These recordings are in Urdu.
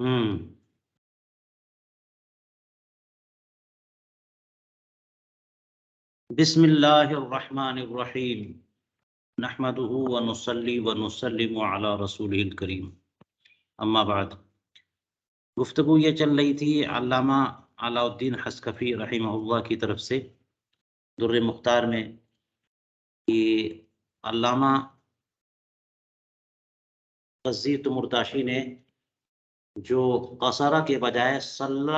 بسم اللہ الرحمن الرحیم نحمده ونصلی ونسلم علی رسولہ الکریم اما بعد۔ گفتگو یہ چل رہی تھی علامہ علاء الدین حصکفی رحمہ اللہ کی طرف سے در مختار میں کہ علامہ غزی تمرتاشی نے جو قصرہ کے بجائے صلی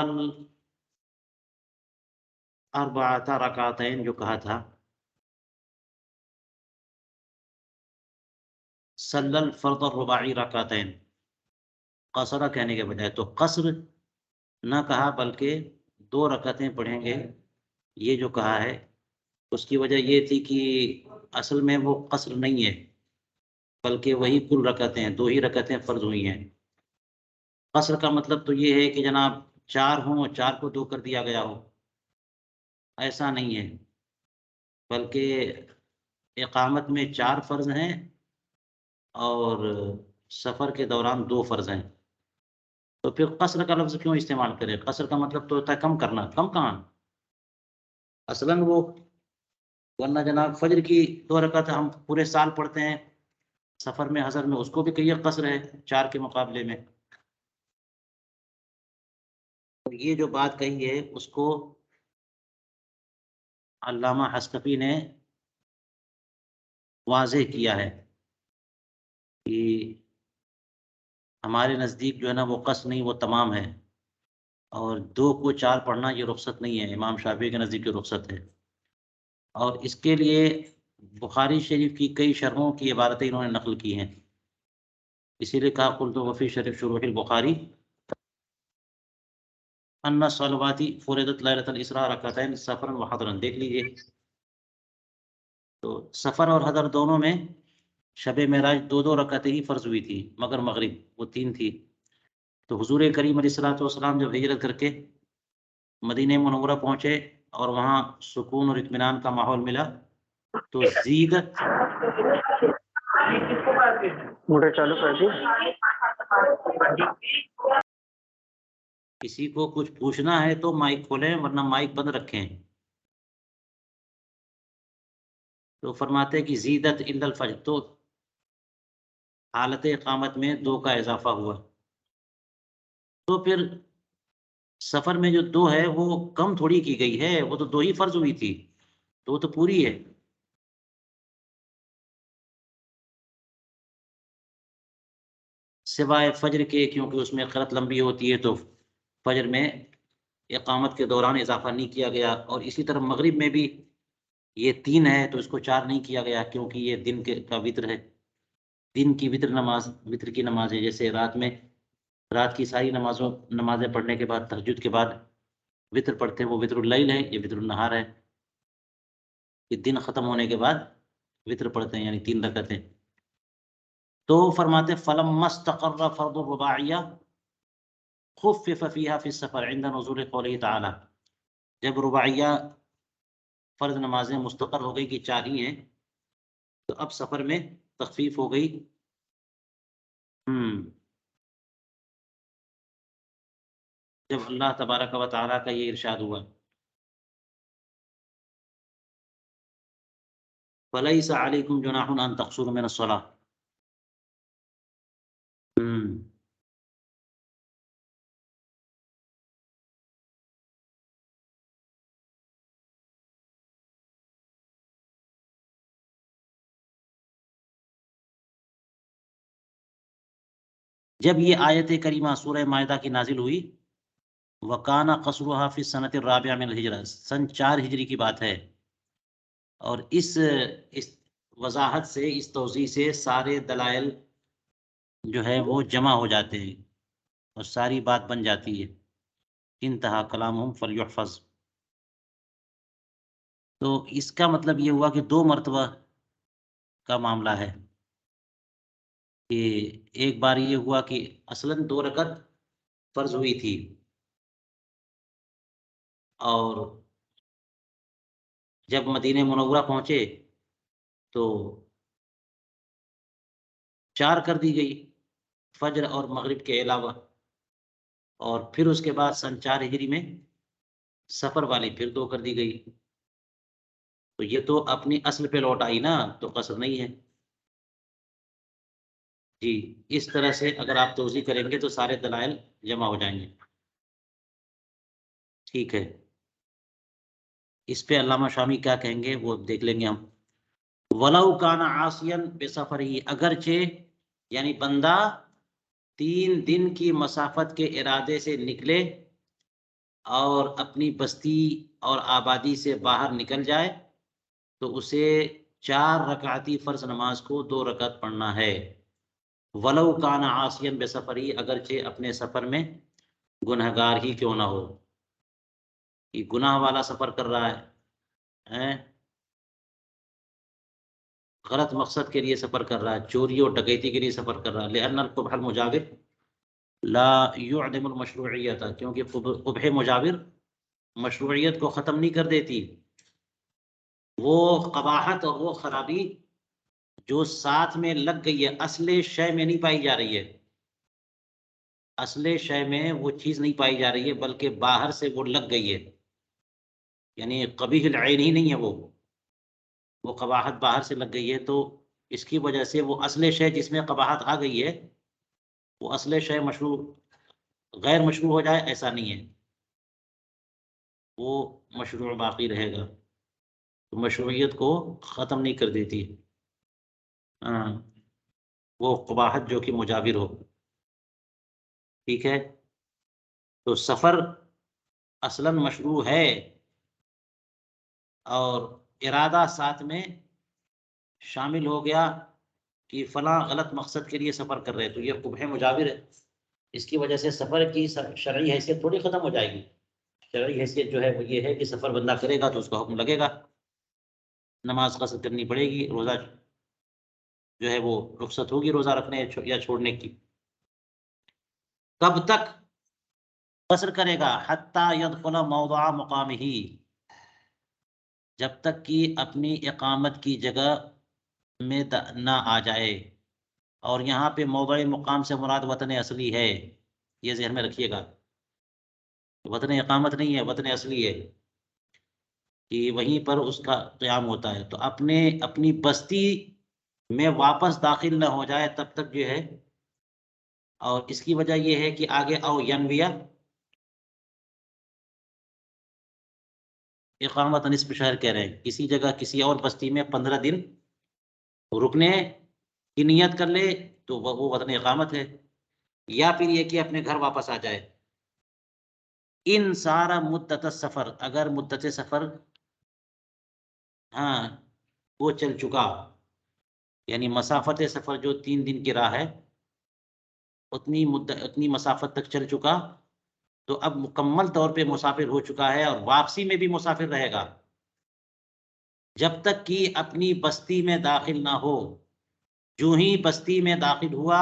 اربعۃ رکعتین جو کہا تھا، صلی الفرض الرباعی رکعتین، قصرہ کہنے کے بجائے تو قصر نہ کہا بلکہ 2 رکعتیں پڑھیں گے، یہ جو کہا ہے اس کی وجہ یہ تھی کہ اصل میں وہ قصر نہیں ہے بلکہ وہی کل رکعتیں 2 ہی رکعتیں فرض ہوئی ہیں۔ قصر کا مطلب تو یہ ہے کہ جناب 4 ہوں، 4 کو 2 کر دیا گیا ہو، ایسا نہیں ہے، بلکہ اقامت میں 4 فرض ہیں اور سفر کے دوران 2 فرض ہیں، تو پھر قصر کا لفظ کیوں استعمال کرے؟ قصر کا مطلب تو ہوتا ہے کم کرنا، کم کہاں اصلاً وہ، ورنہ جناب فجر کی 2 رکعت ہم پورے سال پڑھتے ہیں سفر میں، حضر میں، اس کو بھی کہیے قصر ہے 4 کے مقابلے میں۔ تو یہ جو بات کہی ہے اس کو علامہ حصکفی نے واضح کیا ہے کہ ہمارے نزدیک جو ہے نا وہ قصر نہیں، وہ تمام ہے، اور 2 کو 4 پڑھنا یہ رخصت نہیں ہے، امام شافعی کے نزدیک یہ رخصت ہے، اور اس کے لیے بخاری شریف کی کئی شرحوں کی عبارتیں انہوں نے نقل کی ہیں، اسی لیے کہا قلت وفی شریف شروح البخاری ان صلواتی فرضت لیلۃ الاسراء رکعتین سفرا و حضرا۔ دیکھ لیجئے، تو سفر اور حضر دونوں میں شب معراج 2 رکعتیں ہی فرض ہوئی تھی، مگر مغرب وہ 3 تھی۔ تو حضور کریم علیہ الصلوۃ والسلام جب ہجرت کر کے مدینہ منورہ پہنچے اور وہاں سکون اور اطمینان کا ماحول ملا تو زیدت موٹر چالو کر دی۔ کسی کو کچھ پوچھنا ہے تو مائک کھولیں ورنہ مائک بند رکھیں۔ تو فرماتے کہ زیدت عند الفجر، تو حالت اقامت میں 2 کا اضافہ ہوا، تو پھر سفر میں جو 2 ہے وہ کم تھوڑی کی گئی ہے، وہ تو 2 ہی فرض ہوئی تھی، تو وہ تو پوری ہے۔ سوائے فجر کے، کیونکہ اس میں قرأت لمبی ہوتی ہے تو فجر میں اقامت کے دوران اضافہ نہیں کیا گیا، اور اسی طرح مغرب میں بھی یہ 3 ہے تو اس کو 4 نہیں کیا گیا، کیونکہ یہ دن کا وتر ہے، دن کی وتر نماز، وتر کی نماز ہے، جیسے رات کی ساری نمازیں پڑھنے کے بعد تہجد کے بعد وتر پڑھتے ہیں، وہ وتر اللیل ہے، یہ وتر النہار ہے، کہ دن ختم ہونے کے بعد وتر پڑھتے ہیں، یعنی 3 رکعتیں۔ تو فرماتے فلما استقر فرض الرباعیہ خفف فیہا فی السفر عند نزول قولہ تعالی، جب رباعیہ فرض نمازیں مستقر ہو گئی کہ 4 ہی ہیں تو اب سفر میں تخفیف ہو گئی۔ جب اللہ تبارک و تعالیٰ کا یہ ارشاد ہوا فَلَيْسَ عَلَيْكُمْ جُنَاحٌ أَن تَقْصُرُوا مِنَ الصَّلَاةِ۔ جب یہ آیت کریمہ سورہ مائدہ کی نازل ہوئی، وَكَانَ قَصْرُهَا فِي السَّنَةِ الرَّابِعَةِ مِنَ الْهِجْرَةِ، سن 4 ہجری کی بات ہے، اور اس وضاحت سے، اس توضیح سے سارے دلائل جو ہے وہ جمع ہو جاتے ہیں اور ساری بات بن جاتی ہے۔ انتہا کلامہم فلیحفظ۔ تو اس کا مطلب یہ ہوا کہ 2 مرتبہ کا معاملہ ہے، کہ ایک بار یہ ہوا کہ اصلاً 2 رکعت فرض ہوئی تھی اور جب مدینہ منورہ پہنچے تو 4 کر دی گئی فجر اور مغرب کے علاوہ، اور پھر اس کے بعد سن 4 ہجری میں سفر والی پھر 2 کر دی گئی. تو یہ تو اپنی اصل پہ لوٹ آئی نا، تو قصر نہیں ہے. جی اس طرح سے اگر آپ توضیح کریں گے تو سارے دلائل جمع ہو جائیں گے. ٹھیک ہے، اس پہ علامہ شامی کیا کہیں گے وہ دیکھ لیں گے ہم. وَلَوْ كَانَ عَاصِيًا بِسَفَرِهِ، اگرچہ یعنی بندہ 3 دن کی مسافت کے ارادے سے نکلے اور اپنی بستی اور آبادی سے باہر نکل جائے تو اسے 4 رکعتی فرض نماز کو 2 رکعت پڑھنا ہے. وَلَوْ كَانَ عَاصِيًا بِسَفَرِهِ، اگرچہ اپنے سفر میں گنہگار ہی کیوں نہ ہو. یہ گناہ والا سفر کر رہا ہے، غلط مقصد کے لیے سفر کر رہا ہے، چوری اور ڈکیتی کے لیے سفر کر رہا ہے. لأن القبح المجاور لا يعدم المشروعیت، کیونکہ قبح مجاور مشروعیت کو ختم نہیں کر دیتی. وہ قباحت اور وہ خرابی جو ساتھ میں لگ گئی ہے اصل شے میں نہیں پائی جا رہی ہے، اصل شے میں وہ چیز نہیں پائی جا رہی ہے بلکہ باہر سے وہ لگ گئی ہے. یعنی قبیح العین ہی نہیں ہے، وہ قباحت باہر سے لگ گئی ہے. تو اس کی وجہ سے وہ اصل شے جس میں قباحت آ گئی ہے وہ اصل شے مشروع غیر مشروع ہو جائے ایسا نہیں ہے، وہ مشروع باقی رہے گا. تو مشروعیت کو ختم نہیں کر دیتی. ہاں، وہ قباحت جو کہ مجاور ہو. ٹھیک ہے، تو سفر اصلاً مشروع ہے اور ارادہ ساتھ میں شامل ہو گیا کہ فلاں غلط مقصد کے لیے سفر کر رہے تو یہ قبح مجاور ہے. اس کی وجہ سے سفر کی شرعی حیثیت تھوڑی ختم ہو جائے گی. شرعی حیثیت جو ہے وہ یہ ہے کہ سفر بندہ کرے گا تو اس کا حکم لگے گا، نماز قصر کرنی پڑے گی، روزہ جو ہے وہ رخصت ہوگی روزہ رکھنے یا چھوڑنے کی. کب تک قصر کرے گا؟ حتی یدخل موضع مقامہ، جب تک کہ اپنی اقامت کی جگہ میں نہ آ جائے. اور یہاں پہ موضع مقام سے مراد وطن اصلی ہے، یہ ذہن میں رکھیے گا. وطن اقامت نہیں ہے، وطن اصلی ہے کہ وہیں پر اس کا قیام ہوتا ہے. تو اپنی بستی میں واپس داخل نہ ہو جائے تب تک جو ہے. اور اس کی وجہ یہ ہے کہ آگے او ینویہ اقامت نصف شہر کہہ رہے ہیں، کسی جگہ کسی اور بستی میں 15 دن رکنے کی نیت کر لے تو وہ وطن اقامت ہے، یا پھر یہ کہ اپنے گھر واپس آ جائے. ان سارا مدت سفر، اگر مدت سفر وہ چل چکا، یعنی مسافت سفر جو 3 دن کی راہ ہے اتنی مسافت تک چل چکا تو اب مکمل طور پہ مسافر ہو چکا ہے اور واپسی میں بھی مسافر رہے گا جب تک کہ اپنی بستی میں داخل نہ ہو. جو ہی بستی میں داخل ہوا،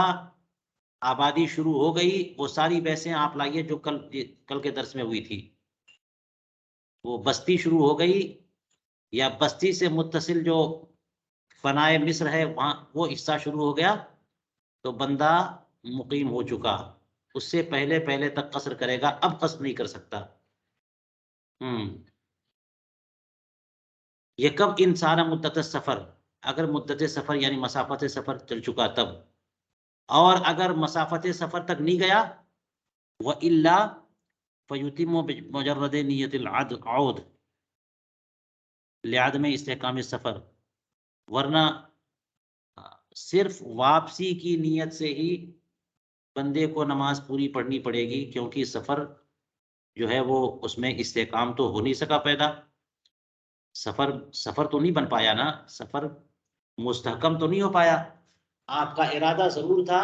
آبادی شروع ہو گئی، وہ ساری بحثیں آپ لائیے جو کل کے درس میں ہوئی تھی. وہ بستی شروع ہو گئی یا بستی سے متصل جو فنائے مصر ہے وہاں وہ حصہ شروع ہو گیا تو بندہ مقیم ہو چکا. اس سے پہلے تک قصر کرے گا، اب قصر نہیں کر سکتا. یہ کب انسان مدت سفر، اگر مدت سفر یعنی مسافت سفر چل چکا تب. اور اگر مسافت سفر تک نہیں گیا وَإِلَّا فَيُتِمُّ بِمُجَرَّدِ نِيَّةِ الْعَوْدِ لِعَدْمِ اسْتِحْكَامِ السَّفَر، ورنہ صرف واپسی کی نیت سے ہی بندے کو نماز پوری پڑھنی پڑے گی، کیونکہ سفر جو ہے وہ اس میں استحکام تو ہو نہیں سکا پیدا. سفر تو نہیں بن پایا نا، سفر مستحکم تو نہیں ہو پایا. آپ کا ارادہ ضرور تھا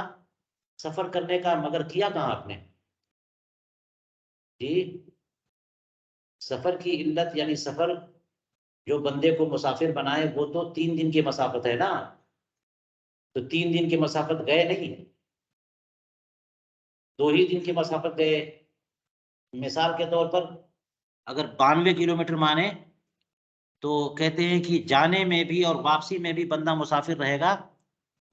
سفر کرنے کا، مگر کیا کہاں آپ نے؟ جی سفر کی علت یعنی سفر جو بندے کو مسافر بنائے وہ تو 3 دن کی مسافت ہے نا. تو 3 دن کی مسافت گئے نہیں، 2 ہی دن کی مسافت گئے. مثال کے طور پر اگر 92 کلومیٹر مانے تو کہتے ہیں کہ جانے میں بھی اور واپسی میں بھی بندہ مسافر رہے گا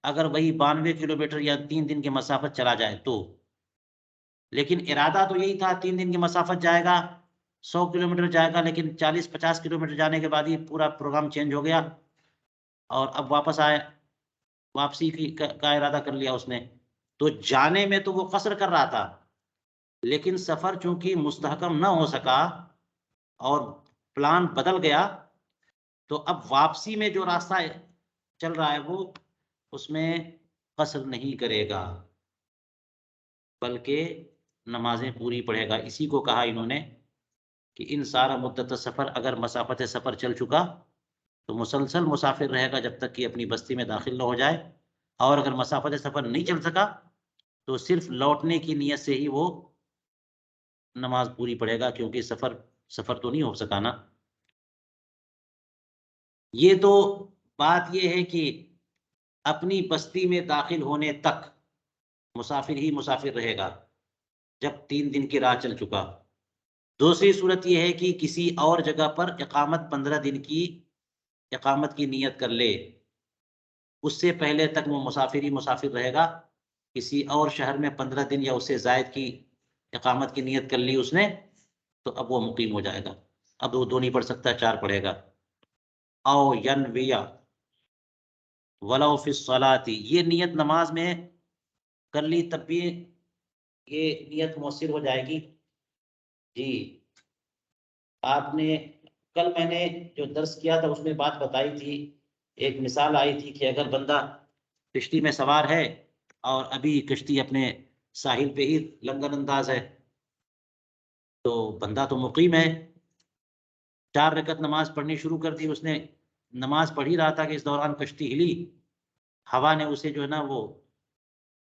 اگر وہی 92 کلومیٹر یا 3 دن کی مسافت چلا جائے تو. لیکن ارادہ تو یہی تھا 3 دن کی مسافت جائے گا، 100 کلومیٹر جائے گا، لیکن 40-50 کلومیٹر جانے کے بعد یہ پورا پروگرام چینج ہو گیا اور اب واپس آئے، واپسی کا ارادہ کر لیا اس نے. تو جانے میں تو وہ قصر کر رہا تھا، لیکن سفر چونکہ مستحکم نہ ہو سکا اور پلان بدل گیا، تو اب واپسی میں جو راستہ چل رہا ہے وہ اس میں قصر نہیں کرے گا بلکہ نمازیں پوری پڑھے گا. اسی کو کہا انہوں نے کہ ان سارا مدت سفر، اگر مسافت سفر چل چکا تو مسلسل مسافر رہے گا جب تک کہ اپنی بستی میں داخل نہ ہو جائے، اور اگر مسافت سفر نہیں چل سکا تو صرف لوٹنے کی نیت سے ہی وہ نماز پوری پڑھے گا، کیونکہ سفر تو نہیں ہو سکا نا. یہ تو بات یہ ہے کہ اپنی بستی میں داخل ہونے تک مسافر ہی مسافر رہے گا جب 3 دن کی راہ چل چکا. دوسری صورت یہ ہے کہ کسی اور جگہ پر اقامت 15 دن کی اقامت کی نیت کر لے، اس سے پہلے تک وہ مسافر ہی مسافر رہے گا. کسی اور شہر میں 15 دن یا اس سے زائد کی اقامت کی نیت کر لی اس نے، تو اب وہ مقیم ہو جائے گا. اب وہ 2 نہیں پڑھ سکتا، 4 پڑھے گا. او ینویا ولو فی الصلاۃ، یہ نیت نماز میں کر لی تب بھی یہ نیت مؤثر ہو جائے گی. جی آپ نے کل میں نے جو درس کیا تھا اس میں بات بتائی تھی، ایک مثال آئی تھی کہ اگر بندہ کشتی میں سوار ہے اور ابھی کشتی اپنے ساحل پہ ہی لنگر انداز ہے، تو بندہ تو مقیم ہے، 4 رکعت نماز پڑھنی شروع کر دی اس نے. نماز پڑھ ہی رہا تھا کہ اس دوران کشتی ہلی، ہوا نے اسے جو ہے نا وہ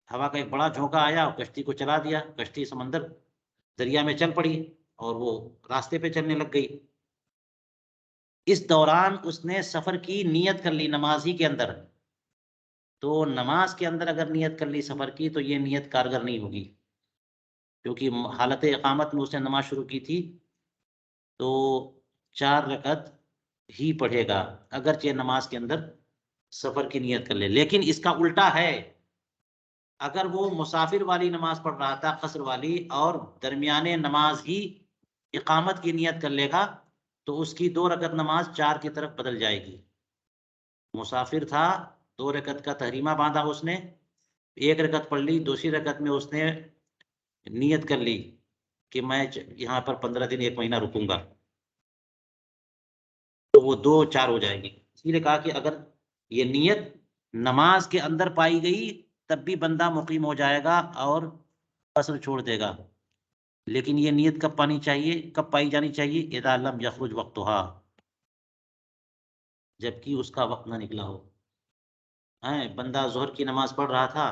ہوا کا ایک بڑا جھونکا آیا اور کشتی کو چلا دیا. کشتی سمندر دریا میں چل پڑی اور وہ راستے پہ چلنے لگ گئی. اس دوران اس نے سفر کی نیت کر لی نماز ہی کے اندر. تو نماز کے اندر اگر نیت کر لی سفر کی تو یہ نیت کارگر نہیں ہوگی، کیونکہ حالت اقامت میں اس نے نماز شروع کی تھی. تو 4 رکعت ہی پڑھے گا اگرچہ نماز کے اندر سفر کی نیت کر لے. لیکن اس کا الٹا ہے، اگر وہ مسافر والی نماز پڑھ رہا تھا قصر والی اور درمیانے نماز ہی اقامت کی نیت کر لے گا تو اس کی 2 رکعت نماز 4 کی طرف بدل جائے گی. مسافر تھا، 2 رکعت کا تحریمہ باندھا اس نے، 1 رکعت پڑھ لی، دوسری رکعت میں اس نے نیت کر لی کہ میں یہاں پر 15 دن 1 مہینہ رکوں گا، تو وہ 2 4 ہو جائے گی. اس لیے کہا کہ اگر یہ نیت نماز کے اندر پائی گئی تب بھی بندہ مقیم ہو جائے گا اور قصر چھوڑ دے گا. لیکن یہ نیت کب پائی جانی چاہیے؟ اذا لم یخرج وقتها، جبکہ اس کا وقت نہ نکلا ہو. بندہ ظہر کی نماز پڑھ رہا تھا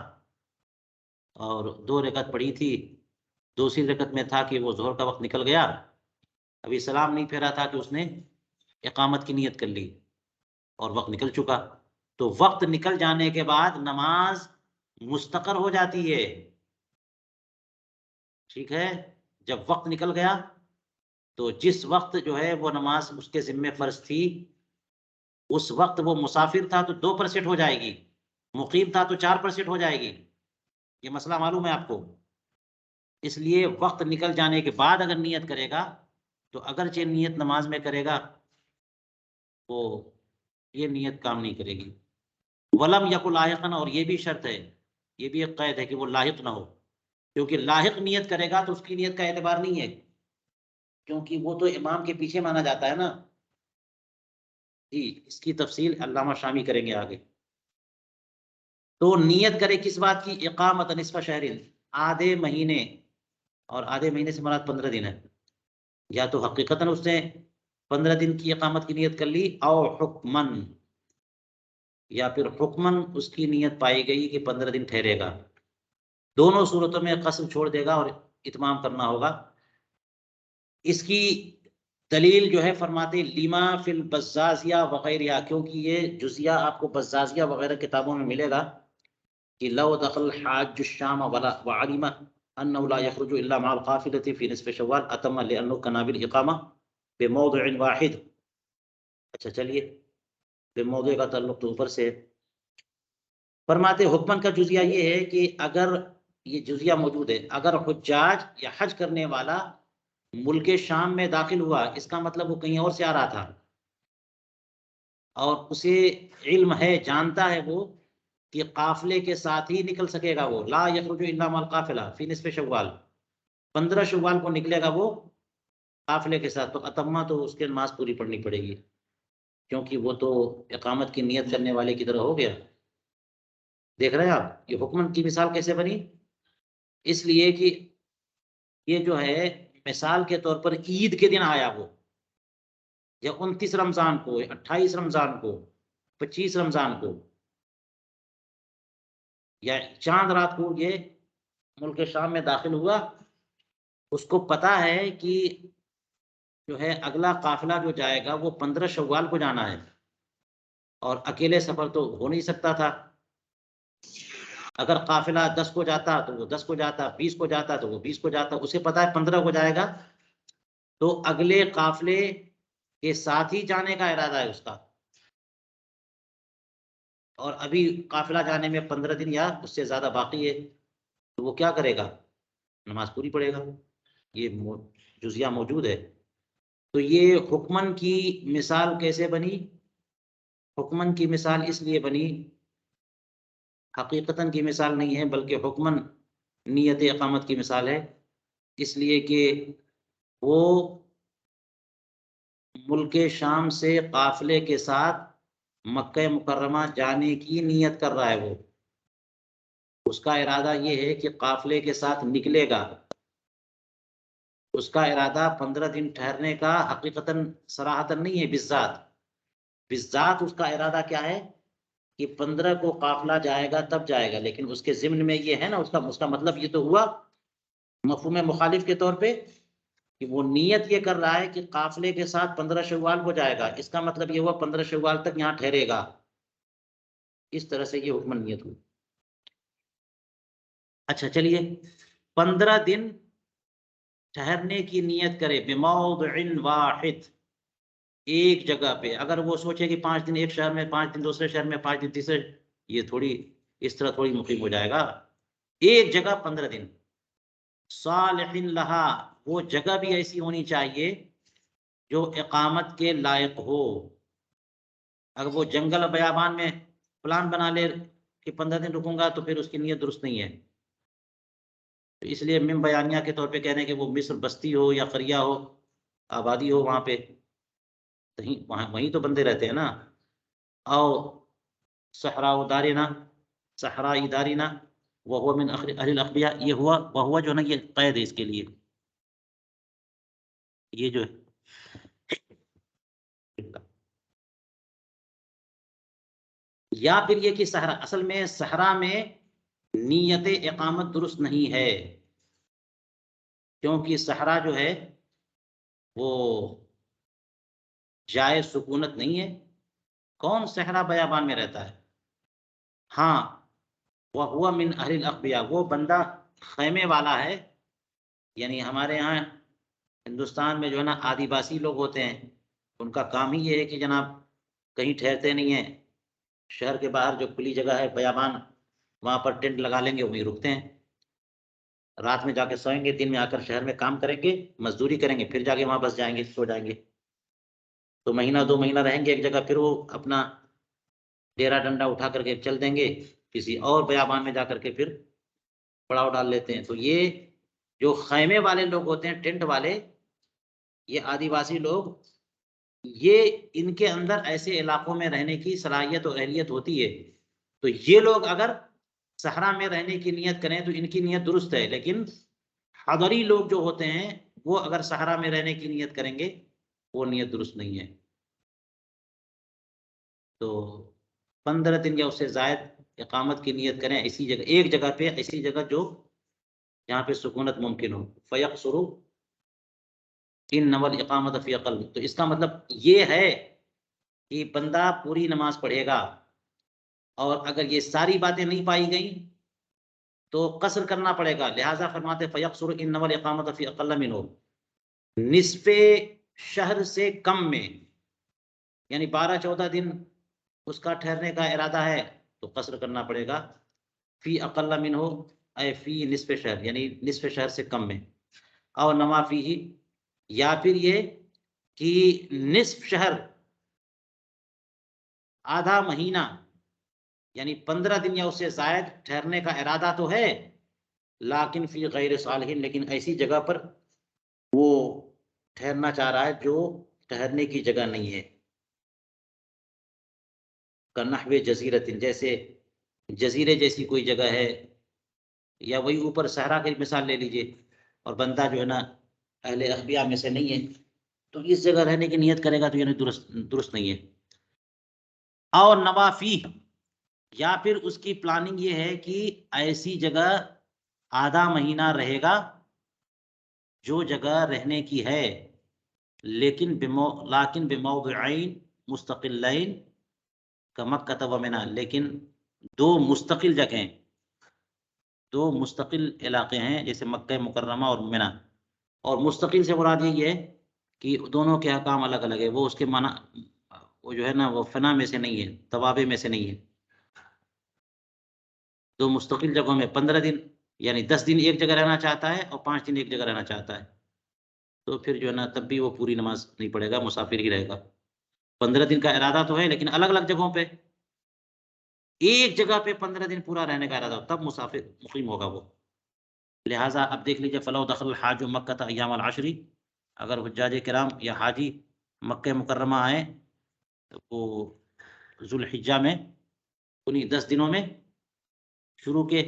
اور 2 رکعت پڑھی تھی، دوسری رکعت میں تھا کہ وہ ظہر کا وقت نکل گیا، ابھی سلام نہیں پھیرا تھا کہ اس نے اقامت کی نیت کر لی اور وقت نکل چکا. تو وقت نکل جانے کے بعد نماز مستقر ہو جاتی ہے. ٹھیک ہے، جب وقت نکل گیا تو جس وقت جو ہے وہ نماز اس کے ذمہ فرض تھی، اس وقت وہ مسافر تھا تو 2% ہو جائے گی، مقیم تھا تو 4% ہو جائے گی. یہ مسئلہ معلوم ہے آپ کو؟ اس لیے وقت نکل جانے کے بعد اگر نیت کرے گا تو اگرچہ نیت نماز میں کرے گا وہ یہ نیت کام نہیں کرے گی. ولم یکن لاحقا، اور یہ بھی شرط ہے، یہ بھی ایک قید ہے کہ وہ لاحق نہ ہو، کیونکہ لاحق نیت کرے گا تو اس کی نیت کا اعتبار نہیں ہے، کیونکہ وہ تو امام کے پیچھے مانا جاتا ہے نا. جی اس کی تفصیل علامہ شامی کریں گے آگے. تو نیت کرے کس بات کی؟ اقامت نصف شہر، آدھے مہینے، اور آدھے مہینے سے مراد 15 دن ہے. یا تو حقیقتاً اس نے 15 دن کی اقامت کی نیت کر لی، او حکمن، یا پھر حکمن اس کی نیت پائی گئی کہ 15 دن ٹھہرے گا. دونوں صورتوں میں قسم چھوڑ دے گا اور اتمام کرنا ہوگا. اس کی دلیل جو ہے فرماتے لیما فی البزازیہ وغیرہ، کیونکہ یہ جزیہ آپ کو بزازیہ وغیرہ کتابوں میں ملے گا کہ لو دخل حاج الشام وعلم انه لا يخرج الا مع القافله في نصف شوال اتم لانه كان بالاقامه بموضع واحد. اچھا چلیے، بموضع کا تعلق تو اوپر سے. فرماتے حکمن کا جزیہ یہ ہے کہ اگر یہ جزیہ موجود ہے. اگر حجاج یا حج کرنے والا ملک شام میں داخل ہوا، اس کا مطلب وہ کہیں اور سے آ رہا تھا اور اسے علم ہے، جانتا ہے وہ کہ قافلے کے ساتھ ہی نکل سکے گا. وہ لا یخرج الا مع القافلہ فی نصف شوال، 15 شوال کو نکلے گا وہ قافلے کے ساتھ، تو اتمہ تو اس کے نماز پوری پڑھنی پڑے گی، کیونکہ وہ تو اقامت کی نیت کرنے والے کی طرح ہو گیا. دیکھ رہے ہیں آپ یہ حکمن کی مثال کیسے بنی؟ اس لیے کہ یہ جو ہے مثال کے طور پر عید کے دن آیا وہ، یا 29 رمضان کو، 28 رمضان کو، 25 رمضان کو، یا چاند رات کو یہ ملک شام میں داخل ہوا. اس کو پتا ہے کہ جو ہے اگلا قافلہ جو جائے گا وہ 15 شوال کو جانا ہے، اور اکیلے سفر تو ہو نہیں سکتا تھا. اگر قافلہ 10 کو جاتا تو وہ 10 کو جاتا، 20 کو جاتا تو وہ 20 کو جاتا. اسے پتا ہے 15 کو جائے گا، تو اگلے قافلے کے ساتھ ہی جانے کا ارادہ ہے اس کا، اور ابھی قافلہ جانے میں 15 دن یا اس سے زیادہ باقی ہے، تو وہ کیا کرے گا؟ نماز پوری پڑھے گا. یہ جزیہ موجود ہے. تو یہ حکمن کی مثال کیسے بنی؟ حکمن کی مثال اس لیے بنی، حقیقتاً کی مثال نہیں ہے بلکہ حکمن نیت اقامت کی مثال ہے، اس لیے کہ وہ ملک شام سے قافلے کے ساتھ مکہ مکرمہ جانے کی نیت کر رہا ہے. وہ اس کا ارادہ یہ ہے کہ قافلے کے ساتھ نکلے گا. اس کا ارادہ 15 دن ٹھہرنے کا حقیقتاً صراحتاً نہیں ہے، بالذات اس کا ارادہ کیا ہے کہ 15 کو قافلہ جائے گا تب جائے گا. لیکن اس کے ضمن میں یہ ہے نا، اس کا مطلب یہ تو ہوا مفہوم مخالف کے طور پہ کہ وہ نیت یہ کر رہا ہے کہ قافلے کے ساتھ 15 شوال کو جائے گا. اس کا مطلب یہ ہوا 15 شوال تک یہاں ٹھہرے گا. اس طرح سے یہ حکم نیت ہوئی. اچھا چلیے، 15 دن ٹھہرنے کی نیت کرے بموضع واحد، ایک جگہ پہ. اگر وہ سوچے کہ 5 دن ایک شہر میں، 5 دن دوسرے شہر میں، 5 دن تیسرے، یہ تھوڑی اس طرح تھوڑی مقیم ہو جائے گا. ایک جگہ 15 دن. صالح لہا، وہ جگہ بھی ایسی ہونی چاہیے جو اقامت کے لائق ہو. اگر وہ جنگل بیابان میں پلان بنا لے کہ 15 دن رکوں گا تو پھر اس کی نیت درست نہیں ہے. تو اس لیے من بیانیہ کے طور پہ کہنے کہ وہ مصر بستی ہو یا قریہ ہو، آبادی ہو، وہاں پہ وہیں تو بندے رہتے ہیں نا. او صحراء دارنا، صحرائی دارنا وہو من اہل الاقبیاء، یہ ہوا وہو جو نا یہ قید ہے اس کے لیے، یہ جو ہے یا پھر یہ کہ صحرا، اصل میں صحرا میں نیت اقامت درست نہیں ہے، کیونکہ صحرا جو ہے وہ جائے سکونت نہیں ہے. کون صحرا بیابان میں رہتا ہے؟ ہاں، وہ من اہل الاقبیاء، وہ بندہ خیمے والا ہے. یعنی ہمارے ہاں ہندوستان میں جو ہے نا آدیواسی لوگ ہوتے ہیں، ان کا کام ہی یہ ہے کہ جناب کہیں ٹھہرتے نہیں ہیں، شہر کے باہر جو کھلی جگہ ہے بیابان، وہاں پر ٹینٹ لگا لیں گے، وہیں رکتے ہیں، رات میں جا کے سوئیں گے، دن میں آ کر شہر میں کام کریں گے، مزدوری کریں گے، پھر جا کے وہاں بس جائیں گے، سو جائیں گے. تو مہینہ 2 مہینہ رہیں گے ایک جگہ، پھر وہ اپنا ڈیرا ڈنڈا اٹھا کر کے چل دیں گے کسی اور بیابان میں جا کر کے پھر پڑاؤ ڈال لیتے ہیں. تو یہ جو خیمے والے لوگ ہوتے ہیں، ٹینٹ والے، یہ آدیواسی لوگ، یہ ان کے اندر ایسے علاقوں میں رہنے کی صلاحیت اور اہلیت ہوتی ہے. تو یہ لوگ اگر صحرا میں رہنے کی نیت کریں تو ان کی نیت درست ہے، لیکن حضری لوگ جو ہوتے ہیں وہ اگر صحرا میں رہنے کی نیت کریں گے وہ نیت درست نہیں ہے. تو 15 دن یا اس سے زائد اقامت کی نیت کریں ایسی جگہ، ایک جگہ پہ، ایسی جگہ جو جہاں پہ سکونت ممکن ہو. فیقصروا انما الاقامۃ فی اقل، تو اس کا مطلب یہ ہے کہ بندہ پوری نماز پڑھے گا، اور اگر یہ ساری باتیں نہیں پائی گئیں تو قصر کرنا پڑے گا. لہٰذا فرماتے فیقصروا انما الاقامۃ فی اقل منہ، نصف شہر سے کم میں، یعنی 12-14 دن اس کا ٹھہرنے کا ارادہ ہے تو قصر کرنا پڑے گا. فی اقل منہ، اے فی نصف شہر یعنی نصف شہر سے کم میں، اور نما فی ہی یا پھر یہ کہ نصف شہر آدھا مہینہ یعنی 15 دن یا اس سے زائد ٹھہرنے کا ارادہ تو ہے، لیکن فی غیر صالح لیکن ایسی جگہ پر وہ ٹھہرنا چاہ رہا ہے جو ٹھہرنے کی جگہ نہیں ہے، کنحو جزیرت جیسے جزیرے جیسی کوئی جگہ ہے، یا وہی اوپر صحرا کی مثال لے لیجئے، اور بندہ جو ہے نا اہل اغبیاء میں سے نہیں ہے تو اس جگہ رہنے کی نیت کرے گا تو یعنی درست نہیں ہے۔ اور نوافی یا پھر اس کی پلاننگ یہ ہے کہ ایسی جگہ آدھا مہینہ رہے گا جو جگہ رہنے کی ہے، لیکن بموضعین مستقلین کمکہ و منی، لیکن دو مستقل جگہیں، دو مستقل علاقے ہیں جیسے مکہ مکرمہ اور منی، اور مستقل سے مراد یہ ہے کہ دونوں کے احکام الگ الگ ہے، وہ اس کے معنی وہ جو ہے نا وہ فنا میں سے نہیں ہے، توابع میں سے نہیں ہے۔ دو مستقل جگہوں میں 15 دن یعنی 10 دن ایک جگہ رہنا چاہتا ہے اور 5 دن ایک جگہ رہنا چاہتا ہے، تو پھر جو ہے نا تب بھی وہ پوری نماز نہیں پڑھے گا، مسافر ہی رہے گا۔ 15 دن کا ارادہ تو ہے لیکن الگ الگ جگہوں پہ، ایک جگہ پہ 15 دن پورا رہنے کا ارادہ ہو تب مسافر مقیم ہوگا وہ۔ لہٰذا اب دیکھ لیجیے فلو دخل الحاج مکہ ایام العشر، اگر حجاج کرام یا حاجی مکہ مکرمہ آئے وہ ذوالحجہ میں انہیں 10 دنوں میں شروع کے،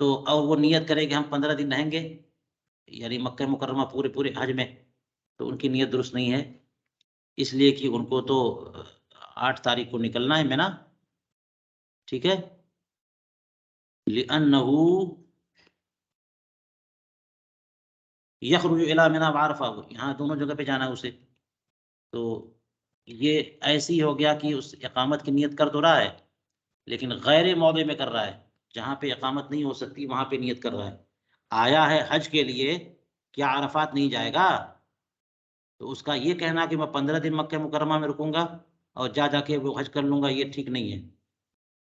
تو اور وہ نیت کرے کہ ہم 15 دن رہیں گے یعنی مکہ مکرمہ پورے حج میں، تو ان کی نیت درست نہیں ہے، اس لیے کہ ان کو تو 8 تاریخ کو نکلنا ہے منی، ٹھیک ہے، لِأَنَّهُ یخرج الی منی وعرفہ، یہاں دونوں جگہ پہ جانا ہے اسے، تو یہ ایسی ہو گیا کہ اس اقامت کی نیت کر تو رہا ہے لیکن غیر موضع میں کر رہا ہے، جہاں پہ اقامت نہیں ہو سکتی وہاں پہ نیت کر رہا ہے۔ آیا ہے حج کے لیے، کیا عرفات نہیں جائے گا؟ تو اس کا یہ کہنا کہ میں 15 دن مکہ مکرمہ میں رکوں گا اور جا کے وہ حج کر لوں گا، یہ ٹھیک نہیں ہے،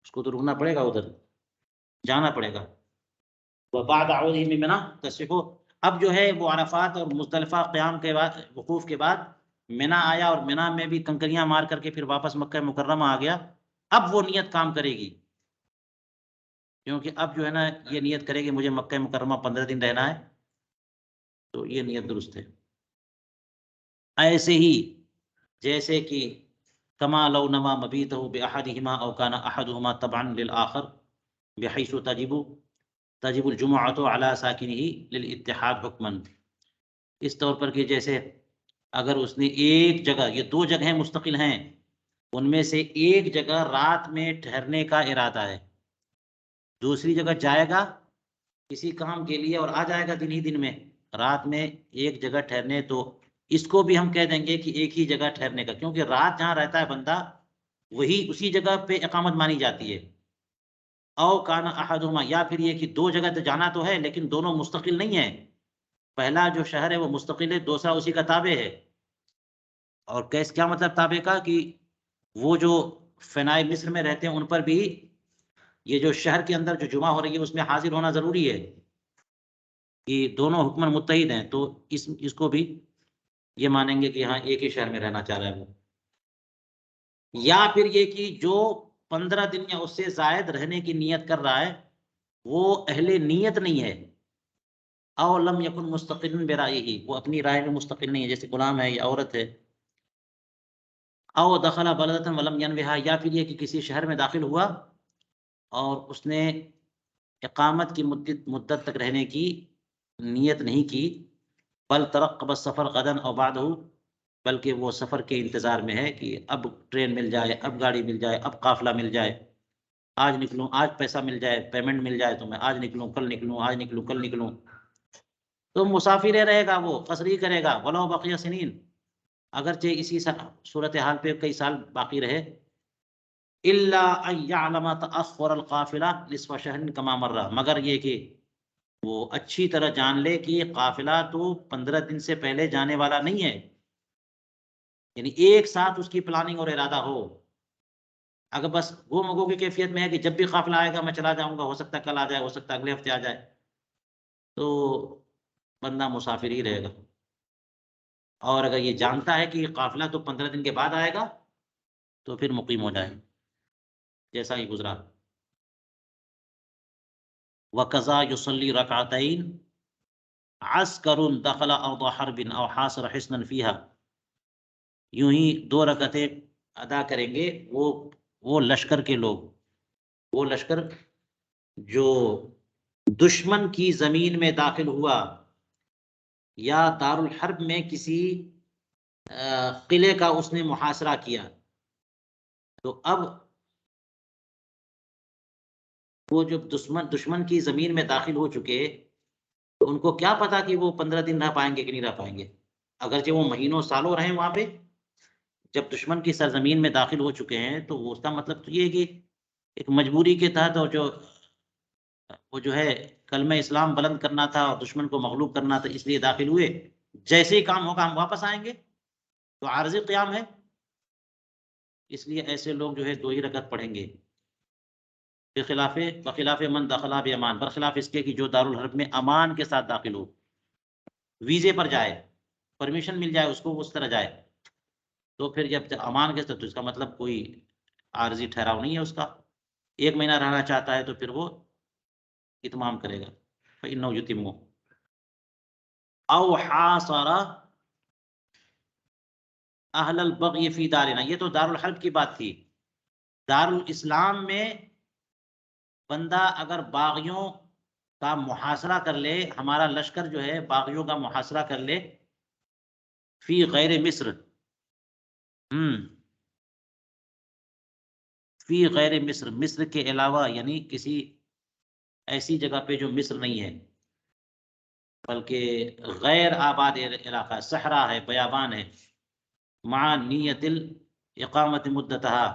اس کو تو رکنا پڑے گا، ادھر جانا پڑے گا۔ وبعد عودہ من منی تصح، اب جو ہے وہ عرفات اور مزدلفہ قیام کے بعد وقوف کے بعد منی آیا اور منی میں بھی کنکریاں مار کر کے پھر واپس مکہ مکرمہ آ گیا، اب وہ نیت کام کرے گی، کیونکہ اب جو ہے نا یہ نیت کرے گی مجھے مکہ مکرمہ 15 دن رہنا ہے، تو یہ نیت درست ہے۔ ایسے ہی جیسے کہ کما لو نما مبیتہ باحدہما او کان احدہما تبعا للآخر بحیث تجب الجمعۃ علی ساکنہ للاتحاد حکما، اس طور پر کہ جیسے اگر اس نے ایک جگہ، یہ 2 جگہیں مستقل ہیں، ان میں سے ایک جگہ رات میں ٹھہرنے کا ارادہ ہے، دوسری جگہ جائے گا کسی کام کے لیے اور آ جائے گا دن ہی دن میں، رات میں ایک جگہ ٹھہرنے، تو اس کو بھی ہم کہہ دیں گے کہ ایک ہی جگہ ٹھہرنے کا، کیونکہ رات جہاں رہتا ہے بندہ وہی اسی جگہ پہ اقامت مانی جاتی ہے۔ او کان احدہما، یا پھر یہ کہ 2 جگہ تو جانا تو ہے لیکن دونوں مستقل نہیں ہیں، پہلا جو شہر ہے وہ مستقل ہے، دوسرا اسی کا تابع ہے، اور کیا مطلب تابع کا، کہ وہ جو فنائے مصر میں رہتے ہیں ان پر بھی یہ جو شہر کے اندر جو جمعہ ہو رہی ہے اس میں حاضر ہونا ضروری ہے، کہ دونوں حکمن متحد ہیں، تو اس کو بھی یہ مانیں گے کہ ہاں ایک ہی شہر میں رہنا چاہ رہا ہے وہ۔ یا پھر یہ کہ جو 15 دن یا اس سے زائد رہنے کی نیت کر رہا ہے وہ اہل نیت نہیں ہے، او لم یکن مستقل برائہ، وہ اپنی رائے میں مستقل نہیں ہے، جیسے غلام ہے یا عورت ہے، او دخل بلدۃ ولم ینوھا، یا پھر یہ کہ کسی شہر میں داخل ہوا اور اس نے اقامت کی مدت تک رہنے کی نیت نہیں کی، بل ترقب السفر غدا او بعدہ، بلکہ وہ سفر کے انتظار میں ہے کہ اب ٹرین مل جائے، اب گاڑی مل جائے، اب قافلہ مل جائے، آج نکلوں، آج پیسہ مل جائے، پیمنٹ مل جائے تو میں آج نکلوں، کل نکلوں، آج نکلوں، کل نکلوں، تو مسافر رہے گا، وہ قصری کرے گا، ولو بقی سنین، اگرچہ اسی صورتحال پہ کئی سال باقی رہے، الا ان یعلم تاخر القافلہ نصف شہر کما مر، مگر یہ کہ وہ اچھی طرح جان لے کہ قافلہ تو 15 دن سے پہلے جانے والا نہیں ہے، یعنی ایک ساتھ اس کی پلاننگ اور ارادہ ہو، اگر بس وہ مگو کی کیفیت میں ہے کہ جب بھی قافلہ آئے گا میں چلا جاؤں گا، ہو سکتا ہے کل آ جائے، ہو سکتا ہے اگلے ہفتے آ جائے، تو بندہ مسافر ہی رہے گا۔ اور اگر یہ جانتا ہے کہ یہ قافلہ تو 15 دن کے بعد آئے گا تو پھر مقیم ہو جائے، جیسا ہی گزرا۔ وَقَضَى يُصَلِّي رَكْعَتَيْن عَسْكَرٌ دَخَلَ أَرْضَ حَرْبٍ أَوْ حَاصَرَ حِصْنًا فِيهَا، یوں ہی 2 رکعتیں ادا کریں گے وہ لشکر کے لوگ، وہ لشکر جو دشمن کی زمین میں داخل ہوا یا دارالحرب میں کسی قلعے کا اس نے محاصرہ کیا، تو اب وہ جو دشمن کی زمین میں داخل ہو چکے، تو ان کو کیا پتا کہ وہ 15 دن رہ پائیں گے کہ نہیں رہ پائیں گے، اگرچہ وہ مہینوں سالوں رہیں وہاں پہ، جب دشمن کی سرزمین میں داخل ہو چکے ہیں تو وہ اس کا مطلب تو یہ ہے کہ ایک مجبوری کے تحت، اور وہ جو ہے کلمہ اسلام بلند کرنا تھا اور دشمن کو مغلوب کرنا تھا، اس لیے داخل ہوئے، جیسے ہی کام ہوگا ہم واپس آئیں گے، تو عارضی قیام ہے، اس لیے ایسے لوگ جو ہے 2 ہی رکعت پڑھیں گے۔ بخلاف من دخل بامان، برخلاف اس کے کہ جو دارالحرب میں امان کے ساتھ داخل ہو، ویزے پر جائے، پرمیشن مل جائے اس کو، اس طرح جائے، تو پھر جب امان کے ساتھ، تو اس کا مطلب کوئی عارضی ٹھہراؤ نہیں ہے اس کا، 1 مہینہ رہنا چاہتا ہے تو پھر وہ اتمام کرے گا، فإنه يتم او حاصر اہل البغی فی دارنا، یہ تو دارالحرب کی بات تھی۔ دارالاسلام میں بندہ اگر باغیوں کا محاصرہ کر لے، ہمارا لشکر جو ہے باغیوں کا محاصرہ کر لے، فی غیر مصر، فی غیر مصر، مصر کے علاوہ، یعنی کسی ایسی جگہ پہ جو مصر نہیں ہے، بلکہ غیر آباد علاقہ، صحرا ہے، بیابان ہے، مع نیت الاقامت مدتها،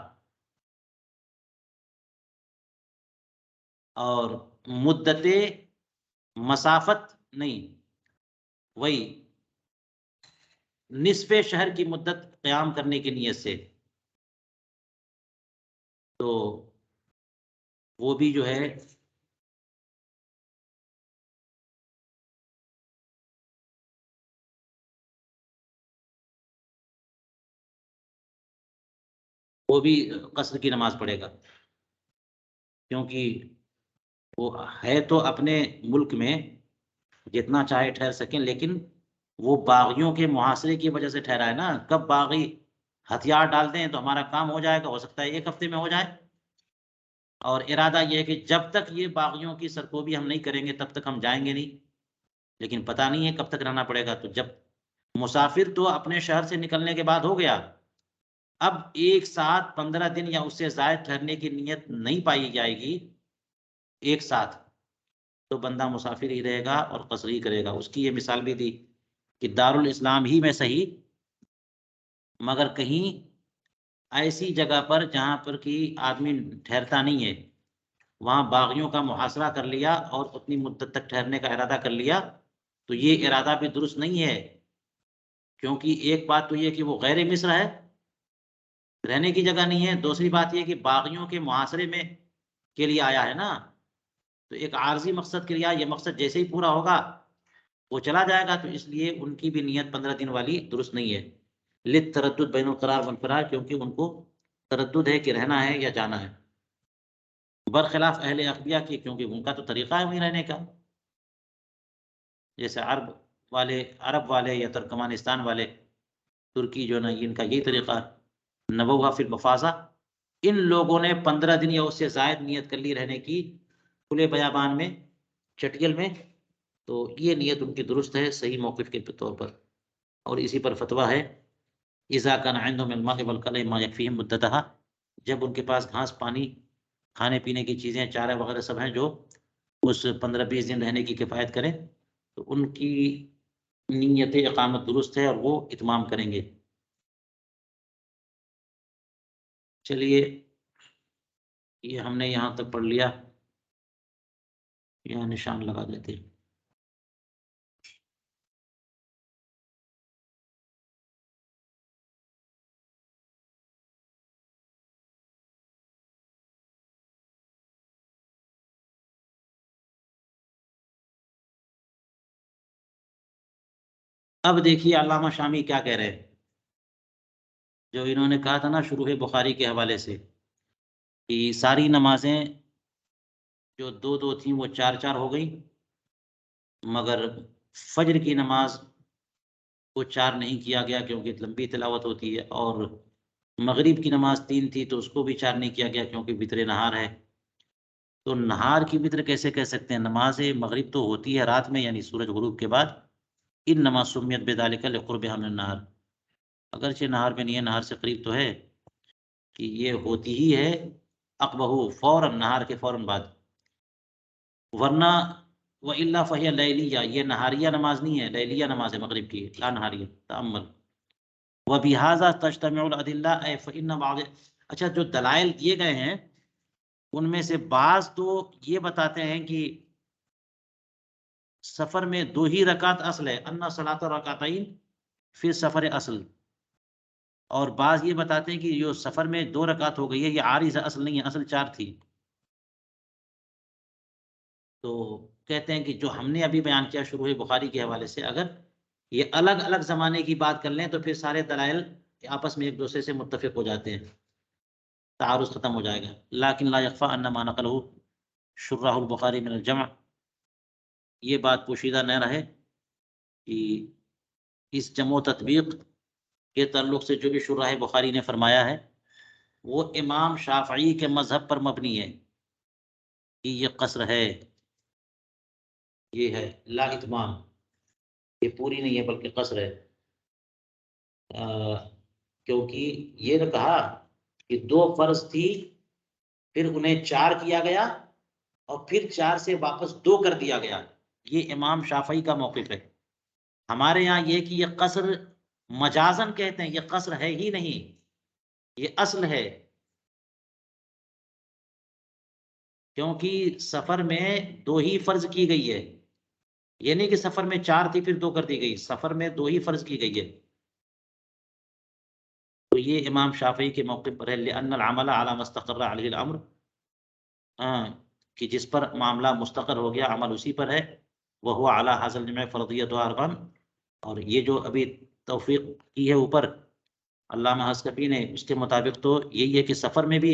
اور مدت مسافت نہیں، وہی نصف شہر کی مدت قیام کرنے کی نیت سے، تو وہ بھی جو ہے وہ بھی قصر کی نماز پڑھے گا، کیونکہ وہ ہے تو اپنے ملک میں جتنا چاہے ٹھہر سکیں، لیکن وہ باغیوں کے محاصرے کی وجہ سے ٹھہرا ہے نا، کب باغی ہتھیار ڈالتے ہیں تو ہمارا کام ہو جائے گا، ہو سکتا ہے 1 ہفتے میں ہو جائے، اور ارادہ یہ ہے کہ جب تک یہ باغیوں کی سرکوبی ہم نہیں کریں گے تب تک ہم جائیں گے نہیں، لیکن پتہ نہیں ہے کب تک رہنا پڑے گا، تو جب مسافر تو اپنے شہر سے نکلنے کے بعد ہو گیا، اب ایک ساتھ 15 دن یا اس سے زائد ٹھہرنے کی نیت نہیں پائی جائے گی ایک ساتھ، تو بندہ مسافر ہی رہے گا اور قصر ہی کرے گا۔ اس کی یہ مثال بھی دی کہ دارالاسلام ہی میں صحیح، مگر کہیں ایسی جگہ پر جہاں پر کہ آدمی ٹھہرتا نہیں ہے، وہاں باغیوں کا محاصرہ کر لیا اور اتنی مدت تک ٹھہرنے کا ارادہ کر لیا، تو یہ ارادہ بھی درست نہیں ہے، کیونکہ ایک بات تو یہ کہ وہ غیر مصر ہے، رہنے کی جگہ نہیں ہے، دوسری بات یہ کہ باغیوں کے محاصرے میں کے لیے آیا ہے نا، تو ایک عارضی مقصد کے لیے، یہ مقصد جیسے ہی پورا ہوگا وہ چلا جائے گا، تو اس لیے ان کی بھی نیت 15 دن والی درست نہیں ہے، للتردد بین القرار والفرار، کیونکہ ان کو تردد ہے کہ رہنا ہے یا جانا ہے، برخلاف اہل عقبیہ کی، کیونکہ ان کا تو طریقہ ہے وہیں رہنے کا، جیسے عرب والے یا ترکمانستان والے، ترکی جو نا، ان کا یہی طریقہ، نبوہ فی المفازہ، ان لوگوں نے 15 دن یا اس سے زائد نیت کر لی رہنے کی کھلے بیابان میں، چٹیل میں، تو یہ نیت ان کی درست ہے صحیح موقف کے طور پر، اور اسی پر فتویٰ ہے اذا کان عندهم الماء والکلى ما يكفيهم مدتها، جب ان کے پاس گھاس پانی، کھانے پینے کی چیزیں، چارہ وغیرہ سب ہیں جو اس 15-20 دن رہنے کی کفایت کریں، تو ان کی نیت اقامت درست ہے اور وہ اتمام کریں گے۔ چلیے یہ ہم نے یہاں تک پڑھ لیا، یہاں نشان لگا دیتے ہیں۔ اب دیکھیے علامہ شامی کیا کہہ رہے ہیں، جو انہوں نے کہا تھا نا شروح بخاری کے حوالے سے کہ ساری نمازیں جو دو دو تھیں وہ چار چار ہو گئی، مگر فجر کی نماز کو چار نہیں کیا گیا کیونکہ لمبی تلاوت ہوتی ہے، اور مغرب کی نماز 3 تھی تو اس کو بھی 4 نہیں کیا گیا کیونکہ وتر نہار ہے۔ تو نہار کی وتر کیسے کہہ سکتے ہیں؟ نماز مغرب تو ہوتی ہے رات میں، یعنی سورج غروب کے بعد، انما سمیت بذالک لقربها من النہار، اگرچہ نہار میں نہیں ہے، نہار سے قریب تو ہے، کہ یہ ہوتی ہی ہے اقبہو فوراً، نہار کے فوراً بعد، ورنہ وَإِلَّا فَهِيَ لیلیہ، یہ نہاریہ نماز نہیں ہے، لیلیہ نماز ہے مغرب کی، لا نہاریہ، تأمل وَبِهَذَا تَجْتَمِعُ الْأَدِلَّةُ أَيْ فَإِنَّ بَعْضَ، اچھا جو دلائل دیے گئے ہیں ان میں سے بعض تو یہ بتاتے ہیں کہ سفر میں 2 ہی رکعت اصل ہے، ان صلاۃ رکعتین فی سفر اصل، اور بعض یہ بتاتے ہیں کہ جو سفر میں 2 رکعت ہو گئی ہے یہ عارض اصل نہیں ہے، اصل 4 تھی۔ تو کہتے ہیں کہ جو ہم نے ابھی بیان کیا شروح بخاری کے حوالے سے، اگر یہ الگ الگ زمانے کی بات کر لیں تو پھر سارے دلائل آپس میں ایک دوسرے سے متفق ہو جاتے ہیں، تعارض ختم ہو جائے گا۔ لیکن لا یخفی ان ما نقلہ شراح البخاری من الجمع، یہ بات پوشیدہ نہ رہے کہ اس جمع و تطبیق کے تعلق سے جو بھی شراح بخاری نے فرمایا ہے وہ امام شافعی کے مذہب پر مبنی ہے کہ یہ قصر ہے، یہ ہے لا اتمام، یہ پوری نہیں ہے بلکہ قصر ہے، کیونکہ یہ نے کہا کہ 2 فرض تھی پھر انہیں 4 کیا گیا اور پھر 4 سے واپس 2 کر دیا گیا، یہ امام شافعی کا موقف ہے۔ ہمارے یہاں یہ کہ یہ قصر مجازن کہتے ہیں، یہ قصر ہے ہی نہیں، یہ اصل ہے، کیونکہ سفر میں 2 ہی فرض کی گئی ہے، یہ نہیں کہ سفر میں 4 تھی پھر 2 کر دی گئی، سفر میں 2 ہی فرض کی گئی ہے۔ تو یہ امام شافعی کے موقف پر ہے، لأن العمل على ما استقر عليه الامر، کہ جس پر معاملہ مستقر ہو گیا عمل اسی پر ہے، وهو على هذا الجمع فرضیت و ارکان، اور یہ جو ابھی توفیق کی ہے اوپر علامہ حسکفی نے، اس کے مطابق تو یہی ہے کہ سفر میں بھی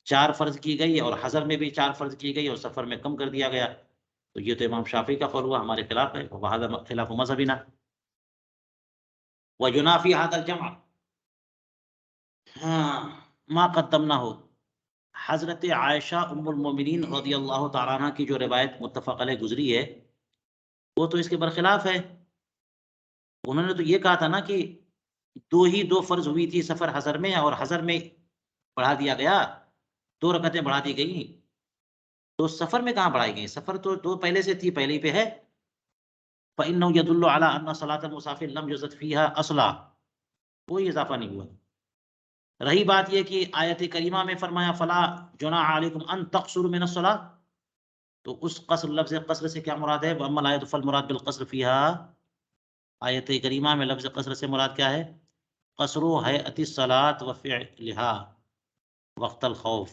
4 فرض کی گئی اور حضر میں بھی 4 فرض کی گئی اور سفر میں کم کر دیا گیا، تو یہ تو امام شافعی کا قول ہوا، ہمارے خلاف ہے، وهذا خلاف مذہبنا وينافي هذا الجمع ما قدمنا ہو۔ حضرت عائشہ ام المومنین رضی اللہ تعالیٰ عنہ کی جو روایت متفق علیہ گزری ہے وہ تو اس کے برخلاف ہے، انہوں نے تو یہ کہا تھا نا کہ 2 فرض ہوئی تھی سفر حضر میں، اور حضر میں بڑھا دیا گیا، 2 رکعتیں بڑھا دی گئی، تو سفر میں کہاں بڑھائی گئی؟ سفر تو 2 پہلے سے تھی، پہلے ہی پہ ہے، فإنه يدل على أن صلاة المسافر لم يزد فيها اصلا، کوئی اضافہ نہیں ہوا۔ رہی بات یہ کہ آیت کریمہ میں فرمایا فلا جناح علیکم ان تقصروا من الصلاۃ، تو اس قصر، لفظ قصر سے کیا مراد ہے؟ واما الآیۃ فالمراد بالقصر فیہا، آیت کریمہ میں لفظ قصر سے مراد کیا ہے؟ قصر ہیئت الصلاۃ وفعلها وقت الخوف،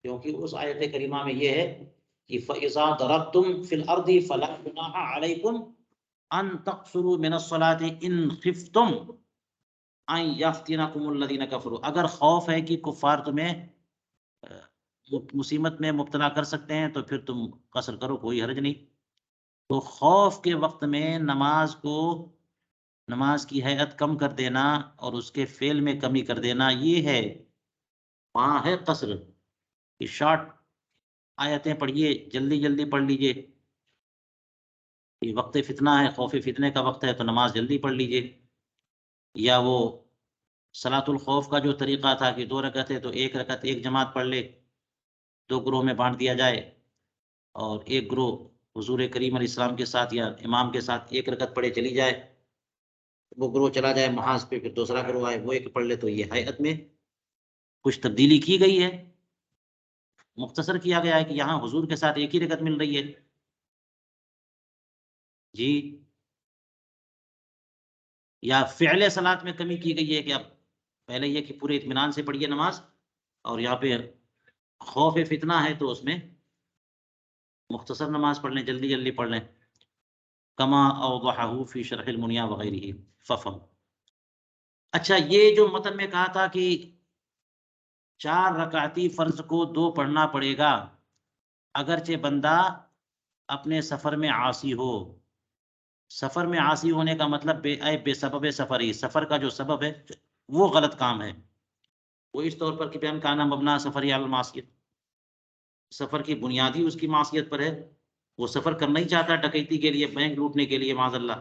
کیونکہ اس آیت کریمہ میں یہ ہے کہ فَإِذَا ضَرَبْتُمْ فِي الْأَرْضِ فَلَا جُنَاحَ عَلَيْكُمْ أَن تَقْصُرُوا مِنَ الصَّلَاةِ إِن خِفْتُمْ أَن يَفْتِنَكُمُ الَّذِينَ كَفَرُوا، اگر خوف ہے کہ کفار تمہیں مصیبت میں مبتلا کر سکتے ہیں تو پھر تم قصر کرو، کوئی حرج نہیں۔ تو خوف کے وقت میں نماز کی ہیئت کم کر دینا اور اس کے فعل میں کمی کر دینا، یہ ہے، وہاں ہے قصر، کہ شارٹ آیتیں پڑھیے، جلدی جلدی پڑھ لیجئے، کہ وقت فتنہ ہے، خوف فتنے کا وقت ہے تو نماز جلدی پڑھ لیجئے، یا وہ صلاۃ الخوف کا جو طریقہ تھا کہ 2 رکعتیں تو 1 رکعت ایک جماعت پڑھ لے، 2 گروہ میں بانٹ دیا جائے، اور ایک گروہ حضور کریم علیہ السلام کے ساتھ یا امام کے ساتھ 1 رکعت پڑھے چلی جائے، وہ گروہ چلا جائے محاذ پہ، پھر دوسرا گروہ آئے وہ 1 پڑھ لے، تو یہ ہیئت میں کچھ تبدیلی کی گئی ہے، مختصر کیا گیا ہے کہ یہاں حضور کے ساتھ 1 ہی رکعت مل رہی ہے جی، یا فعل صلاۃ میں کمی کی گئی ہے کہ اب پہلے یہ کہ پورے اطمینان سے پڑھیے نماز، اور یہاں پہ خوف فتنہ ہے تو اس میں مختصر نماز پڑھ لیں، جلدی جلدی پڑھ لیں۔ کما اوضحہ فی شرح المنیا وغیرہ ففهم۔ اچھا، یہ جو متن میں کہا تھا کہ 4 رکعتی فرض کو 2 پڑھنا پڑے گا اگرچہ بندہ اپنے سفر میں عاصی ہو۔ سفر میں عاصی ہونے کا مطلب بے سبب سفری، سفر کا جو سبب ہے وہ غلط کام ہے، وہ اس طور پر کہ بیان کانا مبنا سفری علی المعصیت، سفر کی بنیادی اس کی معصیت پر ہے، وہ سفر کرنا ہی چاہتا ہے ڈکیتی کے لیے، بینک لوٹنے کے لیے، معاذ اللہ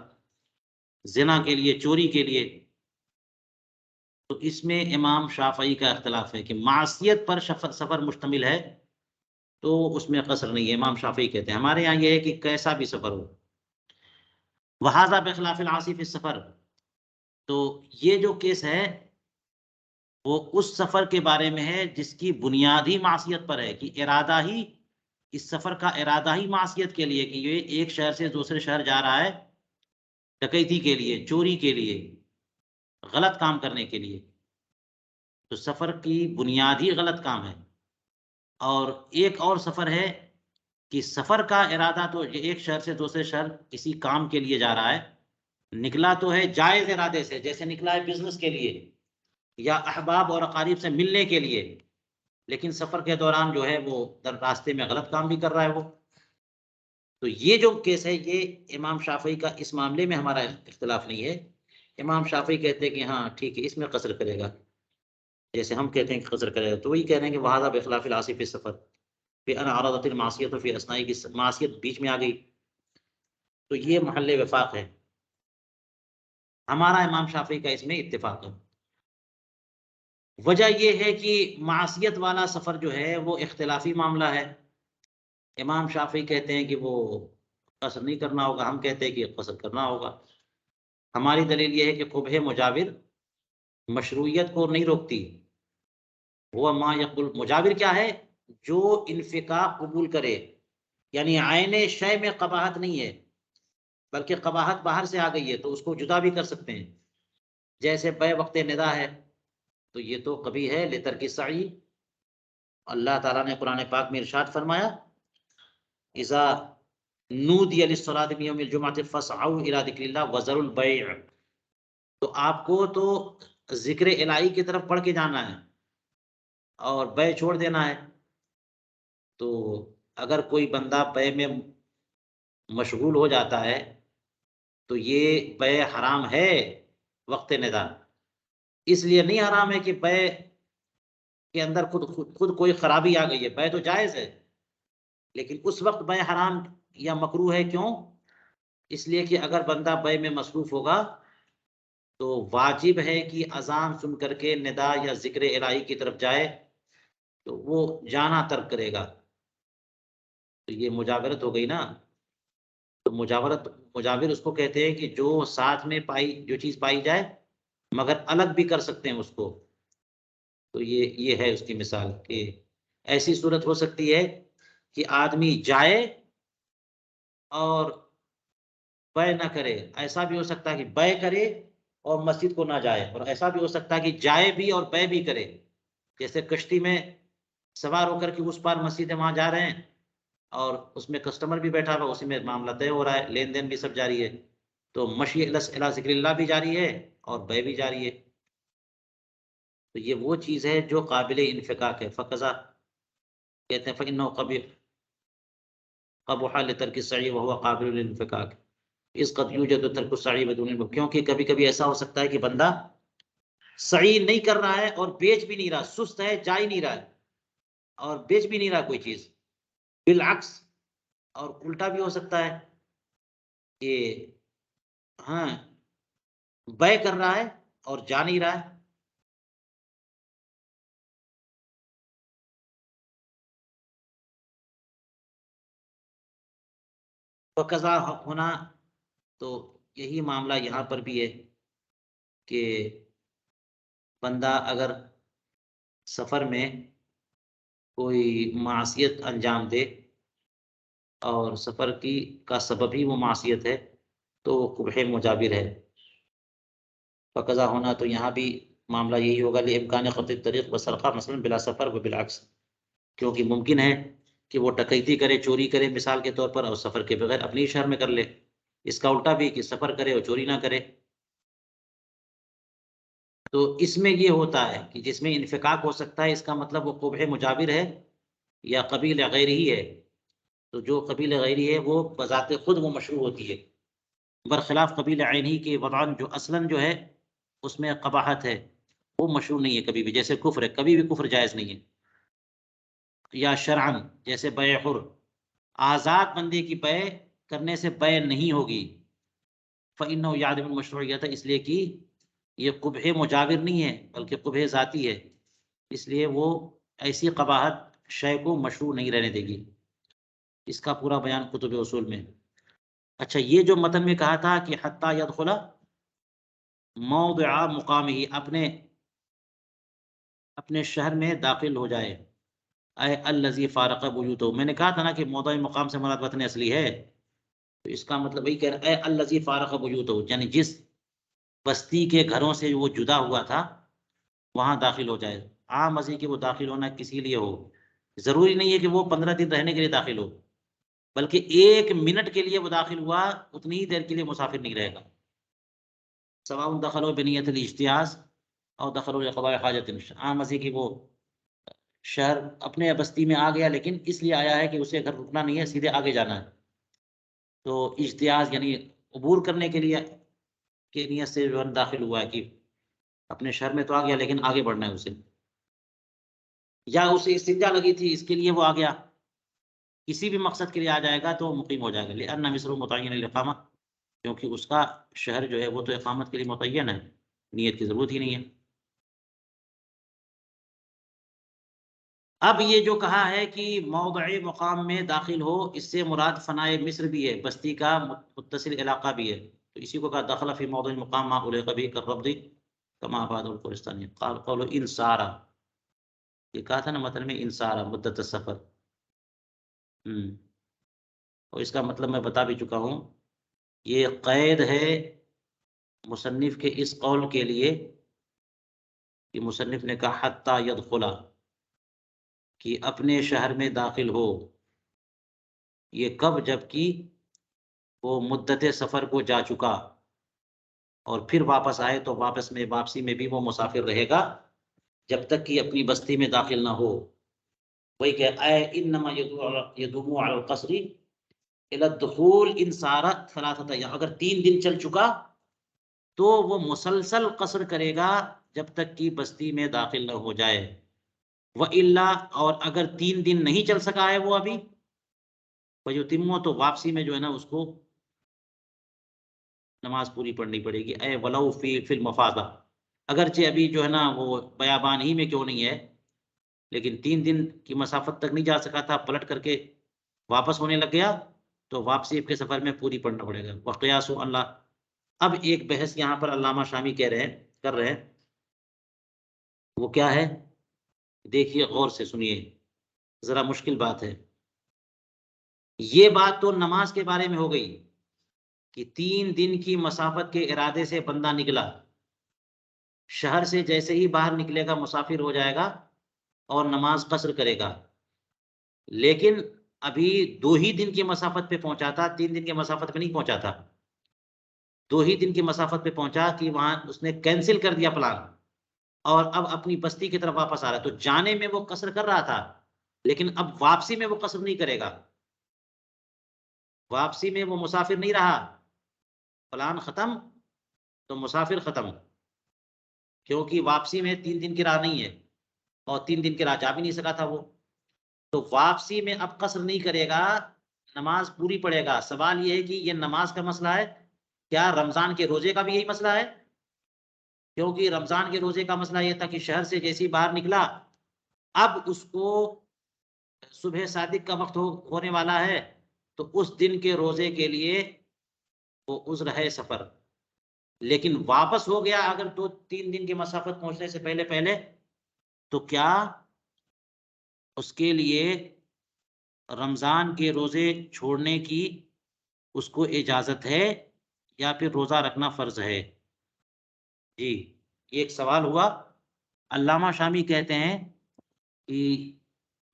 زنا کے لیے، چوری کے لیے۔ تو اس میں امام شافعی کا اختلاف ہے کہ معصیت پر سفر مشتمل ہے تو اس میں قصر نہیں ہے۔ امام شافعی کہتے ہیں، ہمارے یہاں یہ ہے کہ کیسا بھی سفر ہو، وہذا بخلاف العاصی فی السفر۔ تو یہ جو کیس ہے وہ اس سفر کے بارے میں ہے جس کی بنیاد ہی معصیت پر ہے، کہ ارادہ ہی، اس سفر کا ارادہ ہی معصیت کے لیے، کہ یہ ایک شہر سے دوسرے شہر جا رہا ہے ڈکیتی کے لیے، چوری کے لیے، غلط کام کرنے کے لیے، تو سفر کی بنیاد ہی غلط کام ہے۔ اور ایک اور سفر ہے کہ سفر کا ارادہ تو ایک شہر سے دوسرے شہر کسی کام کے لیے جا رہا ہے، نکلا تو ہے جائز ارادے سے، جیسے نکلا ہے بزنس کے لیے یا احباب اور اقارب سے ملنے کے لیے، لیکن سفر کے دوران جو ہے وہ در راستے میں غلط کام بھی کر رہا ہے وہ۔ تو یہ جو کیس ہے، یہ امام شافعی کا اس معاملے میں ہمارا اختلاف نہیں ہے۔ امام شافعی کہتے ہیں کہ ہاں ٹھیک ہے، اس میں قصر کرے گا، جیسے ہم کہتے ہیں کہ قصر کرے گا، تو وہی کہہ رہے ہیں کہ وہذا بخلاف العاصی فی السفر فی ان عرضت المعصیت فی اثناء، کی معصیت بیچ میں آ گئی تو یہ محل وفاق ہے۔ ہمارا امام شافعی کا اس میں اتفاق ہے۔ وجہ یہ ہے کہ معصیت والا سفر جو ہے وہ اختلافی معاملہ ہے۔ امام شافعی کہتے ہیں کہ وہ قصر نہیں کرنا ہوگا، ہم کہتے ہیں کہ قصر کرنا ہوگا۔ ہماری دلیل یہ ہے کہ قبح مجاور مشروعیت کو نہیں روکتی، وہ ما یقبل، مجاور کیا ہے؟ جو انفقاق قبول کرے، یعنی عین شے میں قباحت نہیں ہے بلکہ قباحت باہر سے آ گئی ہے تو اس کو جدا بھی کر سکتے ہیں، جیسے بے وقت ندا ہے تو یہ تو کبھی ہے لترک السعی۔ اللہ تعالیٰ نے قرآن پاک میں ارشاد فرمایا، اذا نودی للصلاۃ من یوم الجمعۃ فاسعوا الی ذکر اللہ وذروا البیع، تو آپ کو تو ذکر الہی کی طرف پڑھ کے جانا ہے اور بے چھوڑ دینا ہے۔ تو اگر کوئی بندہ بے میں مشغول ہو جاتا ہے تو یہ بے حرام ہے وقت ندا، اس لیے نہیں حرام ہے کہ بے کے اندر خود کوئی خرابی آ گئی ہے، بے تو جائز ہے، لیکن اس وقت بے حرام یا مکروہ ہے۔ کیوں؟ اس لیے کہ اگر بندہ بے میں مصروف ہوگا تو واجب ہے کہ اذان سن کر کے ندا یا ذکر الہی کی طرف جائے، تو وہ جانا ترک کرے گا، تو یہ مجاورت ہو گئی نا۔ تو مجاور اس کو کہتے ہیں کہ جو ساتھ میں جو چیز پائی جائے مگر الگ بھی کر سکتے ہیں اس کو، تو یہ ہے اس کی مثال، کہ ایسی صورت ہو سکتی ہے کہ آدمی جائے اور بے نہ کرے، ایسا بھی ہو سکتا ہے کہ بے کرے اور مسجد کو نہ جائے، اور ایسا بھی ہو سکتا ہے کہ جائے بھی اور بے بھی کرے، جیسے کشتی میں سوار ہو کر کے اس پار مسجد ہے وہاں جا رہے ہیں اور اس میں کسٹمر بھی بیٹھا ہوا، اسی میں معاملہ طے ہو رہا ہے، لین دین بھی سب جاری ہے، تو مشی الی ذکر اللہ بھی جاری ہے اور بے بھی جاری ہے۔ تو یہ وہ چیز ہے جو قابل انفقاق ہے۔ فقضا کہتے ہیں فإنه قبح لترک السعی وهو قابل للانفقاق اس قد یوجد ترک السعی بدون المبیع، کیونکہ کبھی کبھی ایسا ہو سکتا ہے کہ بندہ سعی نہیں کر رہا ہے اور بیچ بھی نہیں رہا، سست ہے، جا ہی نہیں رہا ہے اور بیچ بھی نہیں رہا کوئی چیز، بالعکس، اور الٹا بھی ہو سکتا ہے کہ ہاں بے کر رہا ہے اور جا نہیں رہا ہے۔ وقضا ہونا، تو یہی معاملہ یہاں پر بھی ہے کہ بندہ اگر سفر میں کوئی معصیت انجام دے اور سفر کا سبب ہی وہ معصیت ہے تو وہ قبح مجابر ہے۔ فقضا ہونا تو یہاں بھی معاملہ یہی ہوگا، لامکان قطع الطریق وسرقہ مثلا بلا سفر و بالعکس، کیونکہ ممکن ہے کہ وہ ڈکیتی کرے، چوری کرے مثال کے طور پر، اور سفر کے بغیر اپنے ہی شہر میں کر لے، اس کا الٹا بھی کہ سفر کرے اور چوری نہ کرے. تو اس میں یہ ہوتا ہے کہ جس میں انفقاق ہو سکتا ہے، اس کا مطلب وہ قبح مجاور ہے یا قبیل غیر ہی ہے. تو جو قبیل غیری ہے وہ بذات خود وہ مشروع ہوتی ہے، برخلاف قبیل عینی کے وضعاً جو اصلاً جو ہے اس میں قباحت ہے، وہ مشروع نہیں ہے کبھی بھی. جیسے کفر ہے، کبھی بھی کفر جائز نہیں ہے. یا شرعاً جیسے بیع حر، آزاد بندے کی بیع کرنے سے بیع نہیں ہوگی. فإنه يعدم المشروعیت، اس لیے کہ یہ قبح مجاور نہیں ہے بلکہ قبح ذاتی ہے، اس لیے وہ ایسی قباحت شے کو مشروع نہیں رہنے دے گی. اس کا پورا بیان کتب اصول میں. اچھا، یہ جو متن میں کہا تھا کہ حتی یدخل موضع مقامہ، اپنے شہر میں داخل ہو جائے. اے الذی فارق بیوتہ، میں نے کہا تھا نا کہ موضع مقام سے مراد وطن اصلی ہے، تو اس کا مطلب وہی کہہ رہا ہے اے الذی فارق بیوتہ، یعنی جس بستی کے گھروں سے وہ جدا ہوا تھا وہاں داخل ہو جائے. عام ازی کہ وہ داخل ہونا کسی لیے ہو، ضروری نہیں ہے کہ وہ 15 دن رہنے کے لیے داخل ہو، بلکہ 1 منٹ کے لیے وہ داخل ہوا اتنی ہی دیر کے لیے مسافر نہیں رہے گا. سواء دخلوا بنیت الاجتیاز اور دخلوا لقضاء حاجت. عام ازی کہ وہ شہر اپنے بستی میں آ گیا لیکن اس لیے آیا ہے کہ اسے گھر رکنا نہیں ہے، سیدھے آگے جانا ہے. تو اجتیاز یعنی عبور کرنے کے لیے کی نیت سے جو داخل ہوا ہے کہ اپنے شہر میں تو آ گیا لیکن آگے بڑھنا ہے اسے، یا اسے استنجا لگی تھی اس کے لیے وہ آ گیا، کسی بھی مقصد کے لیے آ جائے گا تو مقیم ہو جائے گا. لأن مصر متعین للإقامہ، کیونکہ اس کا شہر جو ہے وہ تو اقامت کے لیے متعین ہے، نیت کی ضرورت ہی نہیں ہے. اب یہ جو کہا ہے کہ موضع مقام میں داخل ہو، اس سے مراد فنائے مصر بھی ہے، بستی کا متصل علاقہ بھی ہے. تو اسی کو کہا دخل فی موضع مقام ما الیق به کالربض کما افاد القرستانی. قال قول ان سارا، یہ کہا تھا نا مطلب میں ان سارا مدت السفر. اور اس کا مطلب میں بتا بھی چکا ہوں. یہ قید ہے مصنف کے اس قول کے لیے کہ مصنف نے کہا حتی یدخلا، کہ اپنے شہر میں داخل ہو. یہ کب؟ جبکہ وہ مدت سفر کو جا چکا اور پھر واپس آئے تو واپسی میں بھی وہ مسافر رہے گا جب تک کہ اپنی بستی میں داخل نہ ہو. وہی کہ اے انما یدوم علی القصر الی الدخول ان سارت ثلاثه ایام، اگر 3 دن چل چکا تو وہ مسلسل قصر کرے گا جب تک کہ بستی میں داخل نہ ہو جائے. وَإِلَّا، اور اگر 3 دن نہیں چل سکا ہے وہ ابھی، فَيُتِمُّ، تو واپسی میں جو ہے نا اس کو نماز پوری پڑھنی پڑے گی. اے ولو فی المفاضہ، اگرچہ ابھی جو ہے نا وہ بیابان ہی میں کیوں نہیں ہے، لیکن 3 دن کی مسافت تک نہیں جا سکا تھا، پلٹ کر کے واپس ہونے لگ گیا تو واپسی کے سفر میں پوری پڑھنا پڑے گا. وقیاس اللہ، اب ایک بحث یہاں پر علامہ شامی کر رہے ہیں، وہ کیا ہے دیکھیے غور سے سنیے، ذرا مشکل بات ہے. یہ بات تو نماز کے بارے میں ہو گئی کہ 3 دن کی مسافت کے ارادے سے بندہ نکلا، شہر سے جیسے ہی باہر نکلے گا مسافر ہو جائے گا اور نماز قصر کرے گا. لیکن ابھی 2 ہی دن کی مسافت پہ پہنچا تھا، 3 دن کی مسافت پہ نہیں پہنچا تھا. 2 ہی دن کی مسافت پہ پہنچا کہ وہاں اس نے کینسل کر دیا پلان اور اب اپنی بستی کی طرف واپس آ رہا ہے. تو جانے میں وہ قصر کر رہا تھا لیکن اب واپسی میں وہ قصر نہیں کرے گا، واپسی میں وہ مسافر نہیں رہا. پلان ختم تو مسافر ختم، کیونکہ واپسی میں 3 دن کی راہ نہیں ہے اور 3 دن کی راہ جا بھی نہیں سکا تھا وہ. تو واپسی میں اب قصر نہیں کرے گا، نماز پوری پڑھے گا. سوال یہ ہے کہ یہ نماز کا مسئلہ ہے، کیا رمضان کے روزے کا بھی یہی مسئلہ ہے؟ کیونکہ رمضان کے روزے کا مسئلہ یہ تھا کہ شہر سے جیسے ہی باہر نکلا اب اس کو صبح صادق کا وقت ہونے والا ہے، تو اس دن کے روزے کے لیے وہ عذر ہے سفر. لیکن واپس ہو گیا اگر 2-3 دن کی مسافت پہنچنے سے پہلے تو کیا اس کے لیے رمضان کے روزے چھوڑنے کی اس کو اجازت ہے یا پھر روزہ رکھنا فرض ہے؟ جی یہ ایک سوال ہوا. علامہ شامی کہتے ہیں کہ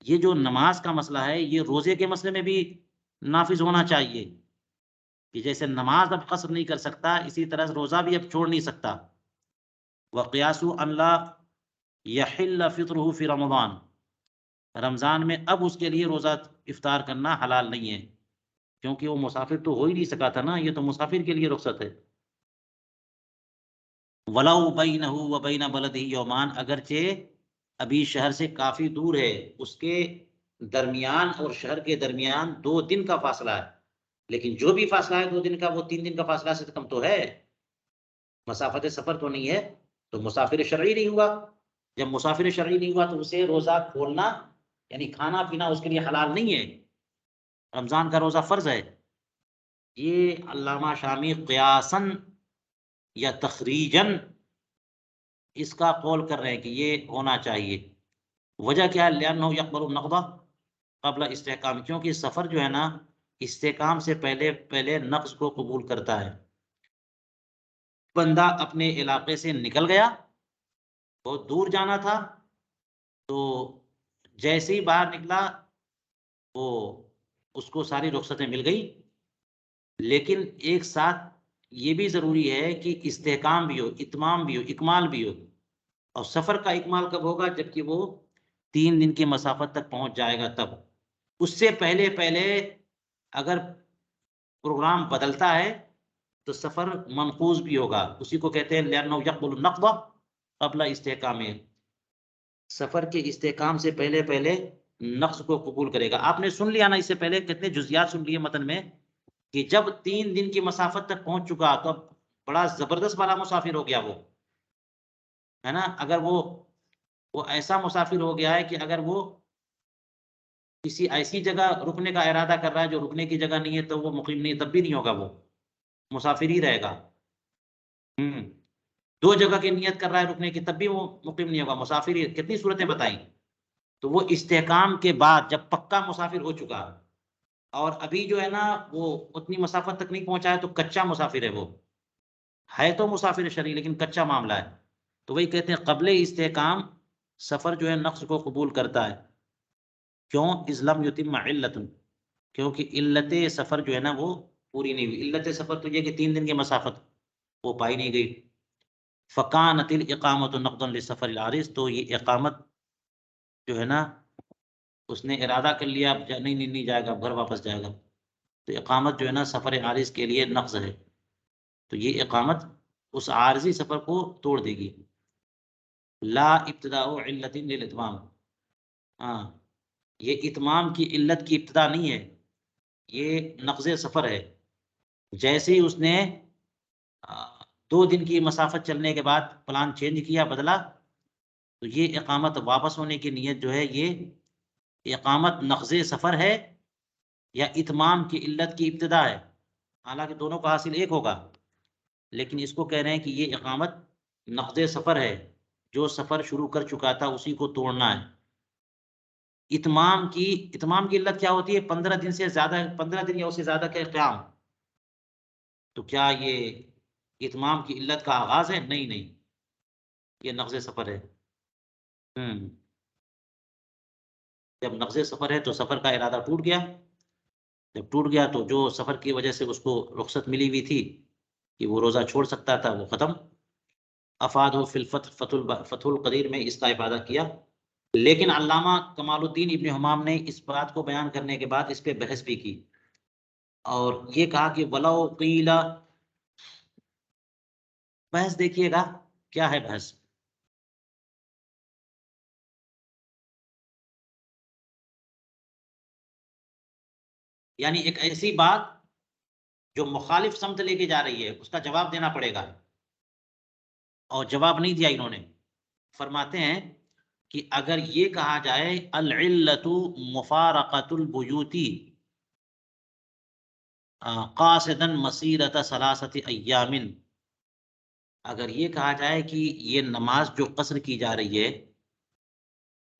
یہ جو نماز کا مسئلہ ہے یہ روزے کے مسئلے میں بھی نافذ ہونا چاہیے. کہ جیسے نماز اب قصر نہیں کر سکتا، اسی طرح روزہ بھی اب چھوڑ نہیں سکتا۔ وقیاس ان لا یحل فطرہ فی رمضان، رمضان میں اب اس کے لیے روزہ افطار کرنا حلال نہیں ہے، کیونکہ وہ مسافر تو ہو ہی نہیں سکا تھا نا، یہ تو مسافر کے لیے رخصت ہے۔ وَلَوْ بَيْنَهُ وَبَيْنَ بَلَدِهِ یومان، اگرچہ ابھی شہر سے کافی دور ہے، اس کے درمیان اور شہر کے درمیان 2 دن کا فاصلہ ہے، لیکن جو بھی فاصلہ ہے 2 دن کا، وہ 3 دن کا فاصلہ سے کم تو ہے، مسافت سفر تو نہیں ہے، تو مسافر شرعی نہیں ہوا۔ جب مسافر شرعی نہیں ہوا تو اسے روزہ کھولنا یعنی کھانا پینا اس کے لیے حلال نہیں ہے، رمضان کا روزہ فرض ہے۔ یہ علامہ شامی قیاسن یا تخریجن اس کا قول کر رہے ہیں کہ یہ ہونا چاہیے۔ وجہ کیا ہے؟ لأنه يقبل النقض قبل استحکام، کیونکہ سفر جو ہے نا استحکام سے پہلے نقض کو قبول کرتا ہے۔ بندہ اپنے علاقے سے نکل گیا، بہت دور جانا تھا، تو جیسے ہی باہر نکلا وہ اس کو ساری رخصتیں مل گئی، لیکن ایک ساتھ یہ بھی ضروری ہے کہ استحکام بھی ہو، اتمام بھی ہو، اکمال بھی ہو۔ اور سفر کا اکمال کب ہوگا؟ جبکہ وہ 3 دن کی مسافت تک پہنچ جائے گا تب۔ اس سے پہلے اگر پروگرام بدلتا ہے تو سفر منقوض بھی ہوگا، اسی کو کہتے ہیں لأنه يقبل النقض قبل استحکام، سفر کے استحکام سے پہلے نقض کو قبول کرے گا۔ آپ نے سن لیا نا اس سے پہلے کتنے جزیات سن لیے متن میں، کہ جب 3 دن کی مسافت تک پہنچ چکا تو اب بڑا زبردست والا مسافر ہو گیا وہ، ہے نا۔ اگر وہ ایسا مسافر ہو گیا ہے کہ اگر وہ کسی ایسی جگہ رکنے کا ارادہ کر رہا ہے جو رکنے کی جگہ نہیں ہے تو وہ مقیم نہیں، تب بھی نہیں ہوگا، وہ مسافر ہی رہے گا۔ 2 جگہ کی نیت کر رہا ہے رکنے کی، تب بھی وہ مقیم نہیں ہوگا، مسافر ہی۔ کتنی صورتیں بتائیں؟ تو وہ استحکام کے بعد جب پکا مسافر ہو چکا، اور ابھی جو ہے نا وہ اتنی مسافت تک نہیں پہنچا ہے تو کچا مسافر ہے، وہ ہے تو مسافر شرعی لیکن کچا معاملہ ہے، تو وہی کہتے ہیں قبل استحکام سفر جو ہے نقص کو قبول کرتا ہے۔ کیوں؟ اسلم یتم علت، کیونکہ علت سفر جو ہے نا وہ پوری نہیں ہوئی۔ علت سفر تو یہ کہ 3 دن کی مسافت وہ پائی نہیں گئی۔ فکانت الاقامۃ نقضا للسفر العارض، تو یہ اقامت جو ہے نا اس نے ارادہ کر لیا اب نہیں جائے گا، گھر واپس جائے گا، تو اقامت جو ہے نا سفر عارض کے لیے نقض ہے، تو یہ اقامت اس عارضی سفر کو توڑ دے گی۔ لا ابتداء علت للاتمام، ہاں یہ اتمام کی علت کی ابتدا نہیں ہے، یہ نقض سفر ہے۔ جیسے ہی اس نے 2 دن کی مسافت چلنے کے بعد پلان چینج کیا، بدلا، تو یہ اقامت واپس ہونے کی نیت جو ہے یہ اقامت نقض سفر ہے یا اتمام کی علت کی ابتدا ہے، حالانکہ دونوں کا حاصل ایک ہوگا، لیکن اس کو کہہ رہے ہیں کہ یہ اقامت نقض سفر ہے، جو سفر شروع کر چکا تھا اسی کو توڑنا ہے۔ اتمام کی علت کیا ہوتی ہے؟ 15 دن سے زیادہ، 15 دن یا اس سے زیادہ کا قیام، تو کیا یہ اتمام کی علت کا آغاز ہے؟ نہیں، یہ نقض سفر ہے۔ جب نقض سفر ہے تو سفر کا ارادہ ٹوٹ گیا، جب ٹوٹ گیا تو جو سفر کی وجہ سے اس کو رخصت ملی ہوئی تھی کہ وہ روزہ چھوڑ سکتا تھا وہ ختم۔ افاد و فلفت فتح القدیر میں اس کا افادہ کیا، لیکن علامہ کمال الدین ابن حمام نے اس بات کو بیان کرنے کے بعد اس پہ بحث بھی کی، اور یہ کہا کہ ولو قیل، بحث دیکھیے گا کیا ہے بحث۔ یعنی ایک ایسی بات جو مخالف سمت لے کے جا رہی ہے اس کا جواب دینا پڑے گا، اور جواب نہیں دیا انہوں نے۔ فرماتے ہیں کہ اگر یہ کہا جائے العلت مفارقۃ البیوت قاصدا مسیرۃ 3 ایام، اگر یہ کہا جائے کہ یہ نماز جو قصر کی جا رہی ہے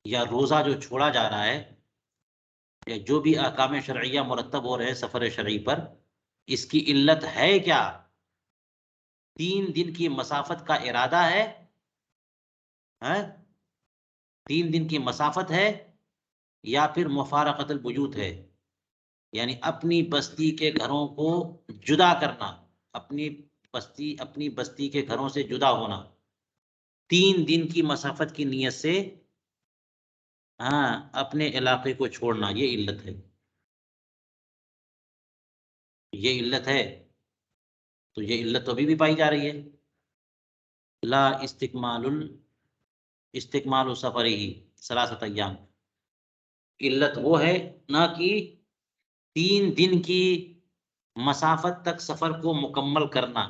یا روزہ جو چھوڑا جا رہا ہے یا جو بھی احکام شرعیہ مرتب ہو رہے ہیں سفر شرعی پر، اس کی علت ہے کیا؟ 3 دن کی مسافت کا ارادہ ہے، 3 دن کی مسافت ہے، یا پھر مفارقۃ البیوت ہے، یعنی اپنی بستی کے گھروں کو جدا کرنا، اپنی بستی کے گھروں سے جدا ہونا 3 دن کی مسافت کی نیت سے، ہاں اپنے علاقے کو چھوڑنا، یہ علت ہے، یہ علت ہے۔ تو یہ علت تو ابھی بھی پائی جا رہی ہے، لا استکمال سفری ثلاثۃ ایام، علت وہ ہے نہ کہ 3 دن کی مسافت تک سفر کو مکمل کرنا،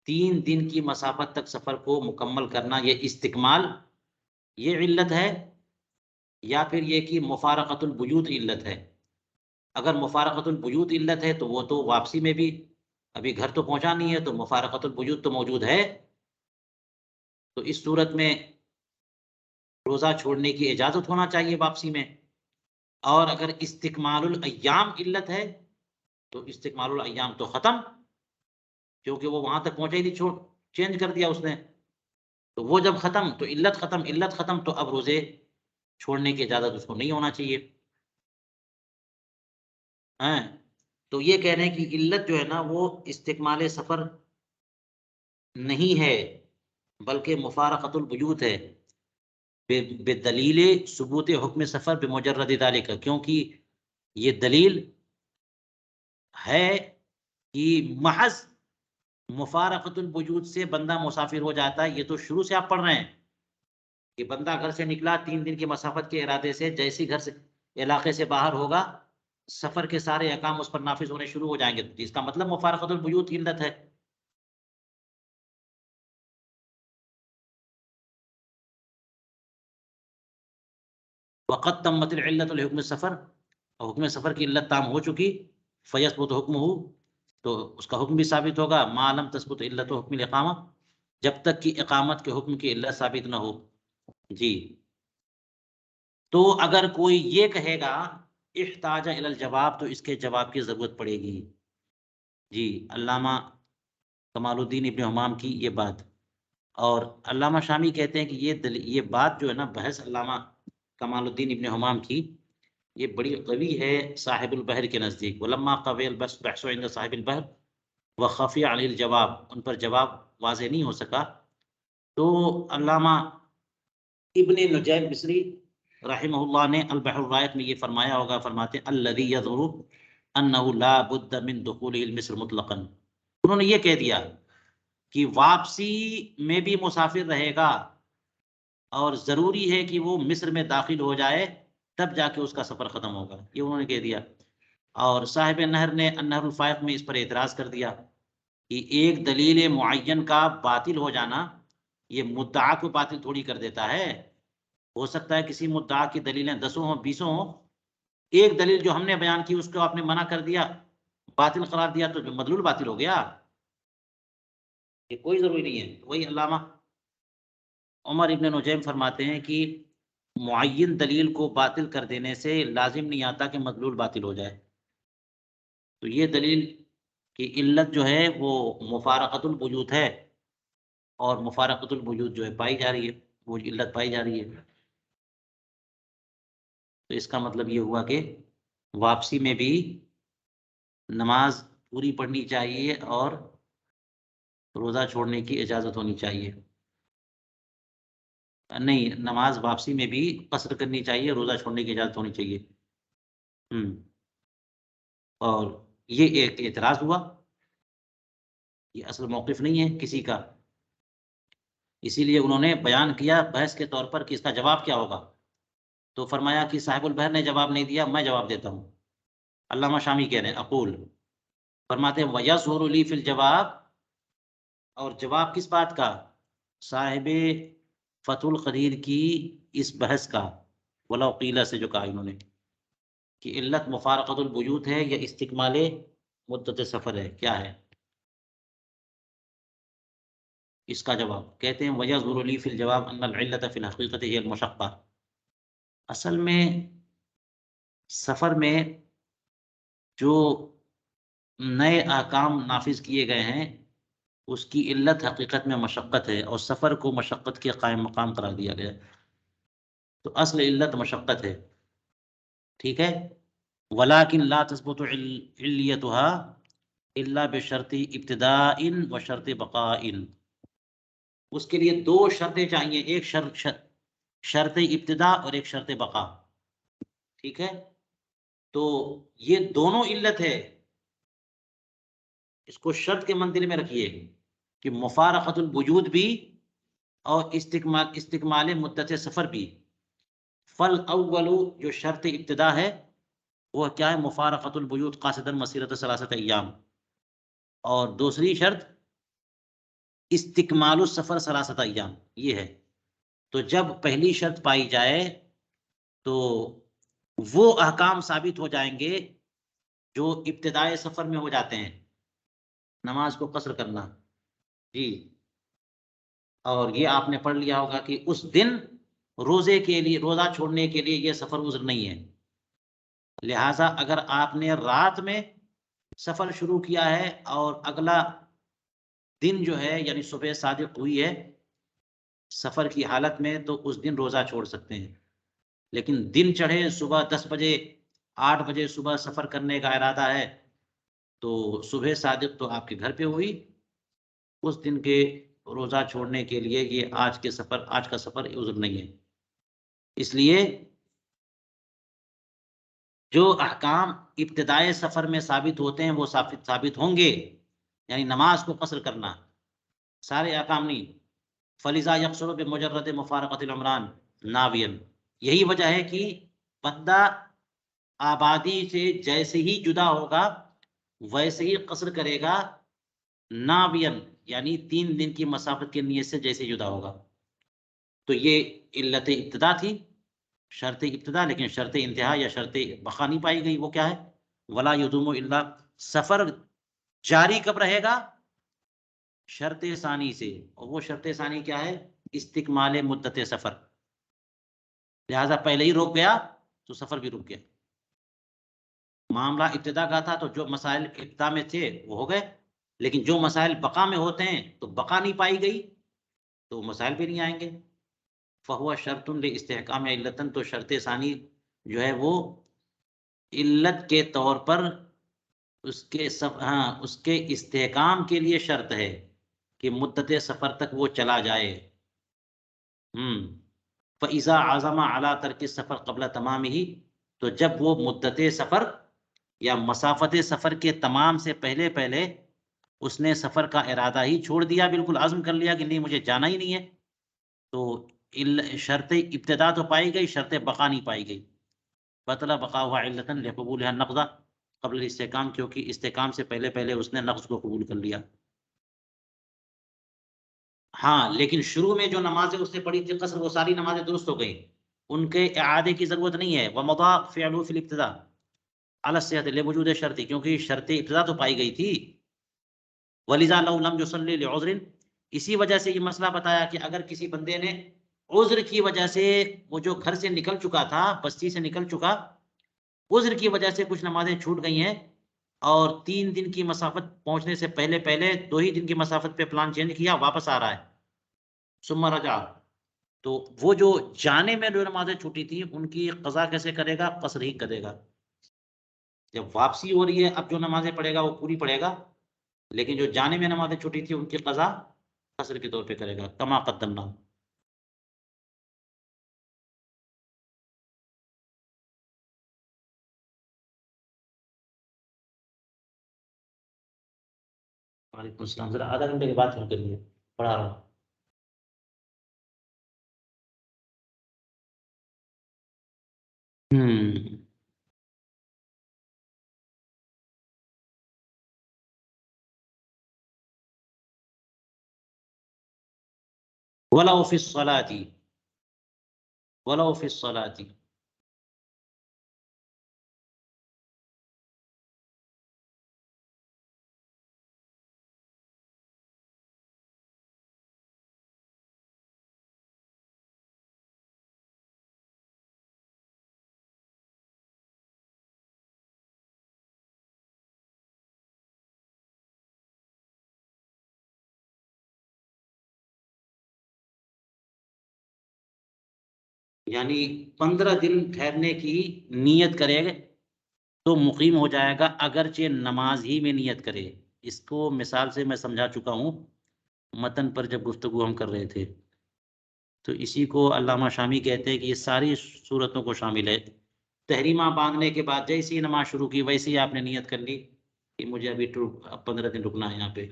3 دن کی مسافت تک سفر کو مکمل کرنا یہ استکمال، یہ علت ہے، یا پھر یہ کہ مفارقۃ البیوت علت ہے۔ اگر مفارقۃ البیوت علت ہے تو وہ تو واپسی میں بھی ابھی گھر تو پہنچا نہیں ہے، تو مفارقۃ البیوت تو موجود ہے، تو اس صورت میں روزہ چھوڑنے کی اجازت ہونا چاہیے واپسی میں۔ اور اگر استکمال الایام علت ہے تو استکمال الایام تو ختم، کیونکہ وہ وہاں تک پہنچا ہی نہیں، چینج کر دیا اس نے، تو وہ جب ختم تو علت ختم، علت ختم تو اب روزے چھوڑنے کی اجازت اس کو نہیں ہونا چاہیے۔ ہاں تو یہ کہہ رہے ہیں کہ علت جو ہے نا وہ استکمال سفر نہیں ہے بلکہ مفارقۃ البیوت ہے، بدلیل ثبوت حکم سفر بمجرد ذالک، کیونکہ یہ دلیل ہے کہ محض مفارقۃ الوجود سے بندہ مسافر ہو جاتا ہے۔ یہ تو شروع سے آپ پڑھ رہے ہیں کہ بندہ گھر سے نکلا 3 دن کی مسافت کے ارادے سے، جیسی گھر سے علاقے سے باہر ہوگا سفر کے سارے احکام اس پر نافذ ہونے شروع ہو جائیں گے، اس کا مطلب مفارقۃ الوجود کی علت ہے۔ وقت تمت العلت الحکم سفر، اور حکم سفر کی علت تام ہو چکی، فیثبت حکم ہو، تو اس کا حکم بھی ثابت ہوگا، ما لم تثبت علت حکم الاقامہ، جب تک کہ اقامت کے حکم کی علت ثابت نہ ہو۔ جی تو اگر کوئی یہ کہے گا احتاج الی الجواب، تو اس کے جواب کی ضرورت پڑے گی۔ جی علامہ کمال الدین ابن حمام کی یہ بات، اور علامہ شامی کہتے ہیں کہ یہ بات جو ہے نا بحث علامہ کمال الدین ابن حمام کی، یہ بڑی قوی ہے صاحب البحر کے نزدیک، ولما قوی البحث عند صاحب البحر وخفی علی الجواب، ان پر جواب واضح نہیں ہو سکا، تو علامہ ابن نجیم مصری رحمہ اللہ نے البحر الرائق میں یہ فرمایا ہوگا، فرماتے ہیں الذی یظہر انہ لا بد من دخولہ مصر مطلقا، انہوں نے یہ کہہ دیا کہ واپسی میں بھی مسافر رہے گا اور ضروری ہے کہ وہ مصر میں داخل ہو جائے، تب جا کے اس کا سفر ختم ہوگا، یہ انہوں نے کہہ دیا۔ اور صاحب نہر نے النہر الفائق میں اس پر اعتراض کر دیا کہ ایک دلیل معین کا باطل ہو جانا یہ مدعا کو باطل تھوڑی کر دیتا ہے، ہو سکتا ہے کسی مدعا کی دلیلیں 10 ہوں 20 ہوں، ایک دلیل جو ہم نے بیان کی اس کو آپ نے منع کر دیا، باطل قرار دیا، تو جو مدلول باطل ہو گیا، یہ کوئی ضروری نہیں ہے۔ وہی علامہ عمر ابن نجیم فرماتے ہیں کہ معین دلیل کو باطل کر دینے سے لازم نہیں آتا کہ مدلول باطل ہو جائے، تو یہ دلیل کی علت جو ہے وہ مفارقۃ الوجود ہے، اور مفارقۃ الوجود جو ہے پائی جا رہی ہے، وہ علت پائی جا رہی ہے، تو اس کا مطلب یہ ہوا کہ واپسی میں بھی نماز پوری پڑھنی چاہیے اور روزہ چھوڑنے کی اجازت ہونی چاہیے، نہیں نماز واپسی میں بھی قصر کرنی چاہیے، روزہ چھوڑنے کی اجازت ہونی چاہیے۔ اور یہ ایک اعتراض ہوا، یہ اصل موقف نہیں ہے کسی کا، اسی لیے انہوں نے بیان کیا بحث کے طور پر کہ اس کا جواب کیا ہوگا، تو فرمایا کہ صاحب البحر نے جواب نہیں دیا، میں جواب دیتا ہوں۔ علامہ شامی کہہ رہے ہیں اقول، فرماتے ہیں وَيَظْهُرُ لِي فِي الْجَوَابِ، اور جواب کس بات کا؟ صاحب فتح القدیر کی اس بحث کا، وَلَوْ قِيلَ سے جو کہا انہوں نے کہ علت مفارقۃ الوجود ہے یا استکمال مدت سفر ہے، کیا ہے اس کا جواب؟ کہتے ہیں وَيَظْهُرُ لِي فِي الْجَوَابِ أَنَّ الْعِلَّةَ فِي الْحَقِيقَةِ هِيَ الْمَشَقَّةُ، اصل میں سفر میں جو نئے احکام نافذ کیے گئے ہیں اس کی علت حقیقت میں مشقت ہے، اور سفر کو مشقت کے قائم مقام قرار دیا گیا، تو اصل علت مشقت ہے، ٹھیک ہے۔ ولیکن لا تثبت علیتها الا بشرط ابتداء و شرط بقاء، اس کے لیے دو شرطیں چاہیے، ایک شرط ابتدا اور ایک شرط بقا، ٹھیک ہے؟ تو یہ دونوں علت ہے، اس کو شرط کے منزل میں رکھیے کہ مفارقت الوجود بھی اور استکمال مدت سفر بھی۔ فل اول جو شرط ابتدا ہے وہ کیا ہے؟ مفارقت الوجود قاصدا مسیرت ثلاثۃ ایام، اور دوسری شرط استکمال السفر ثلاثۃ ایام، یہ ہے۔ تو جب پہلی شرط پائی جائے تو وہ احکام ثابت ہو جائیں گے جو ابتدائے سفر میں ہو جاتے ہیں، نماز کو قصر کرنا، جی۔ اور یہ آپ نے پڑھ لیا ہوگا کہ اس دن روزے کے لیے، روزہ چھوڑنے کے لیے یہ سفر عذر نہیں ہے، لہٰذا اگر آپ نے رات میں سفر شروع کیا ہے اور اگلا دن جو ہے یعنی صبح صادق ہوئی ہے سفر کی حالت میں، تو اس دن روزہ چھوڑ سکتے ہیں۔ لیکن دن چڑھے، صبح 10 بجے 8 بجے صبح سفر کرنے کا ارادہ ہے، تو صبح صادق تو آپ کے گھر پہ ہوئی، اس دن کے روزہ چھوڑنے کے لیے یہ آج کا سفر عذر نہیں ہے۔ اس لیے جو احکام ابتدائے سفر میں ثابت ہوتے ہیں وہ ثابت ہوں گے، یعنی نماز کو قصر کرنا، سارے احکام نہیں۔ فلذا یقصر بمجرد مفارقت العمران ناویا، یہی وجہ ہے کہ بندہ آبادی سے جیسے ہی جدا ہوگا ویسے ہی قصر کرے گا، ناویا یعنی 3 دن کی مسافت کی نیت سے جیسے جدا ہوگا۔ تو یہ علت ابتدا تھی، شرط ابتدا، لیکن شرط انتہا یا شرط بقا نہیں پائی گئی۔ وہ کیا ہے؟ ولا یدوم الا، سفر جاری کب رہے گا؟ شرط ثانی سے، اور وہ شرط ثانی کیا ہے؟ استکمال مدت سفر، لہذا پہلے ہی روک گیا تو سفر بھی رک گیا۔ معاملہ ابتدا کا تھا تو جو مسائل ابتدا میں تھے وہ ہو گئے، لیکن جو مسائل بقا میں ہوتے ہیں تو بقا نہیں پائی گئی تو مسائل بھی نہیں آئیں گے۔ فہو شرط لاستحکام علتن، تو شرط ثانی جو ہے وہ علت کے طور پر اس کے استحکام کے لیے شرط ہے کہ مدت سفر تک وہ چلا جائے۔ فَإِذَا عَزَمَ عَلَىٰ تَرْكِ السَّفَرِ قَبْلَ تَمَامِهِ، تو جب وہ مدت سفر یا مسافت سفر کے تمام سے پہلے اس نے سفر کا ارادہ ہی چھوڑ دیا، بالکل عزم کر لیا کہ نہیں مجھے جانا ہی نہیں ہے، تو شرط ابتدا تو پائی گئی، شرط بقا نہیں پائی گئی۔ بطل بقاؤها علتاً لقبولها النقض قبل الاستحکام، کیونکہ استحکام سے پہلے اس نے نقض کو قبول کر لیا۔ ہاں، لیکن شروع میں جو نمازیں اس نے پڑھی تھی قصر، وہ ساری نمازیں درست ہو گئیں، ان کے اعادے کی ضرورت نہیں ہے۔ ومضى فعله في الابتداء على الصحة لوجود شرط، کیونکہ شرط ابتدا تو پائی گئی تھی۔ ولذا لو لم يصلي لعذر، اسی وجہ سے یہ مسئلہ بتایا کہ اگر کسی بندے نے عذر کی وجہ سے، وہ جو گھر سے نکل چکا تھا، بستی سے نکل چکا، عذر کی وجہ سے کچھ نمازیں چھوٹ گئی ہیں، اور 3 دن کی مسافت پہنچنے سے پہلے 2 ہی دن کی مسافت پہ پلان چینج کیا، واپس آ رہا ہے، ثم رجع، تو وہ جو جانے میں جو نمازیں چھوٹی تھیں ان کی قضا کیسے کرے گا؟ قصر ہی کرے گا۔ جب واپسی ہو رہی ہے اب جو نمازیں پڑھے گا وہ پوری پڑھے گا، لیکن جو جانے میں نمازیں چھوٹی تھی ان کی قضا قصر کے طور پہ کرے گا، کما قدمنا۔ وعلیکم السلام، ذرا آدھا گھنٹے کے بعد فون کریے، پڑھا رہا ہوں۔ ولو فی الصلاۃ، ولو فی الصلاۃ، یعنی 15 دن ٹھہرنے کی نیت کرے گا تو مقیم ہو جائے گا اگرچہ نماز ہی میں نیت کرے. اس کو مثال سے میں سمجھا چکا ہوں متن پر جب گفتگو ہم کر رہے تھے. تو اسی کو علامہ شامی کہتے ہیں کہ یہ ساری صورتوں کو شامل ہے. تحریمہ باندھنے کے بعد جیسے ہی نماز شروع کی ویسے ہی آپ نے نیت کر لی کہ مجھے ابھی 15 دن رکنا ہے یہاں پہ.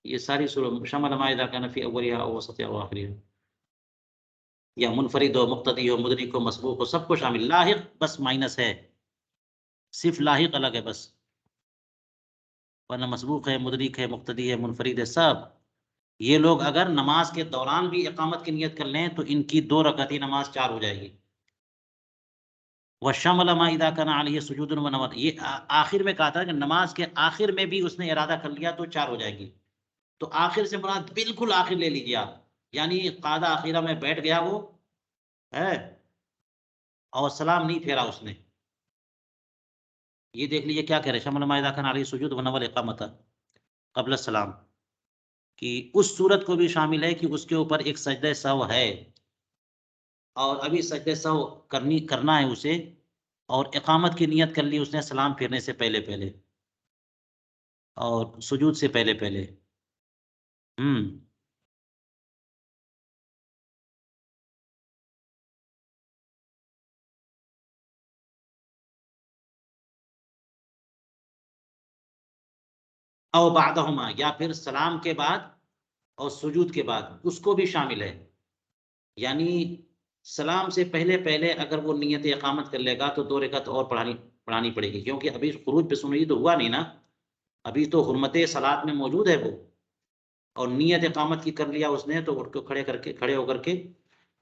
یہ ساری صورت شمل ما اذا كان في اولها او وسطها او اخرها، یا منفرد ہو، مقتدی ہو، مدرک ہو، مسبوق ہو، سب کو شامل. لاحق بس مائنس ہے، صرف لاحق الگ ہے بس، ورنہ مسبوق ہے، مدرک ہے، مقتدی ہے، منفرد ہے، سب. یہ لوگ اگر نماز کے دوران بھی اقامت کی نیت کر لیں تو ان کی 2 رکعتی نماز 4 ہو جائے گی. وَالشَّمَلَ مَا إِذَا كَانَ عَلَيْهِ سُجُودٌ وَنَوَى، یہ آخر میں کہا تھا کہ نماز کے آخر میں بھی اس نے ارادہ کر لیا تو 4 ہو جائے گی. تو آخر سے مراد بالکل آخر لے لیجیے آپ، یعنی قاعدہ اخیرہ میں بیٹھ گیا وہ ہے اور سلام نہیں پھیرا اس نے. یہ دیکھ لیجیے کیا کہہ رہے شمل ما اذا كان علیہ سجود ونوى الاقامۃ قبل السلام، کہ اس صورت کو بھی شامل ہے کہ اس کے اوپر ایک سجدہ سہو ہے اور ابھی سجدہ سہو کرنا ہے اسے، اور اقامت کی نیت کر لی اس نے سلام پھیرنے سے پہلے پہلے اور سجود سے پہلے پہلے. او بعدہما، یا پھر سلام کے بعد اور سجود کے بعد، اس کو بھی شامل ہے. یعنی سلام سے پہلے پہلے اگر وہ نیت اقامت کر لے گا تو 2 رکعت اور پڑھانی پڑے گی، کیونکہ ابھی خروج بسنئی تو ہوا نہیں نا، ابھی تو حرمت صلاۃ میں موجود ہے وہ، اور نیت اقامت کی کر لیا اس نے تو اٹھ کے کھڑے ہو کر کے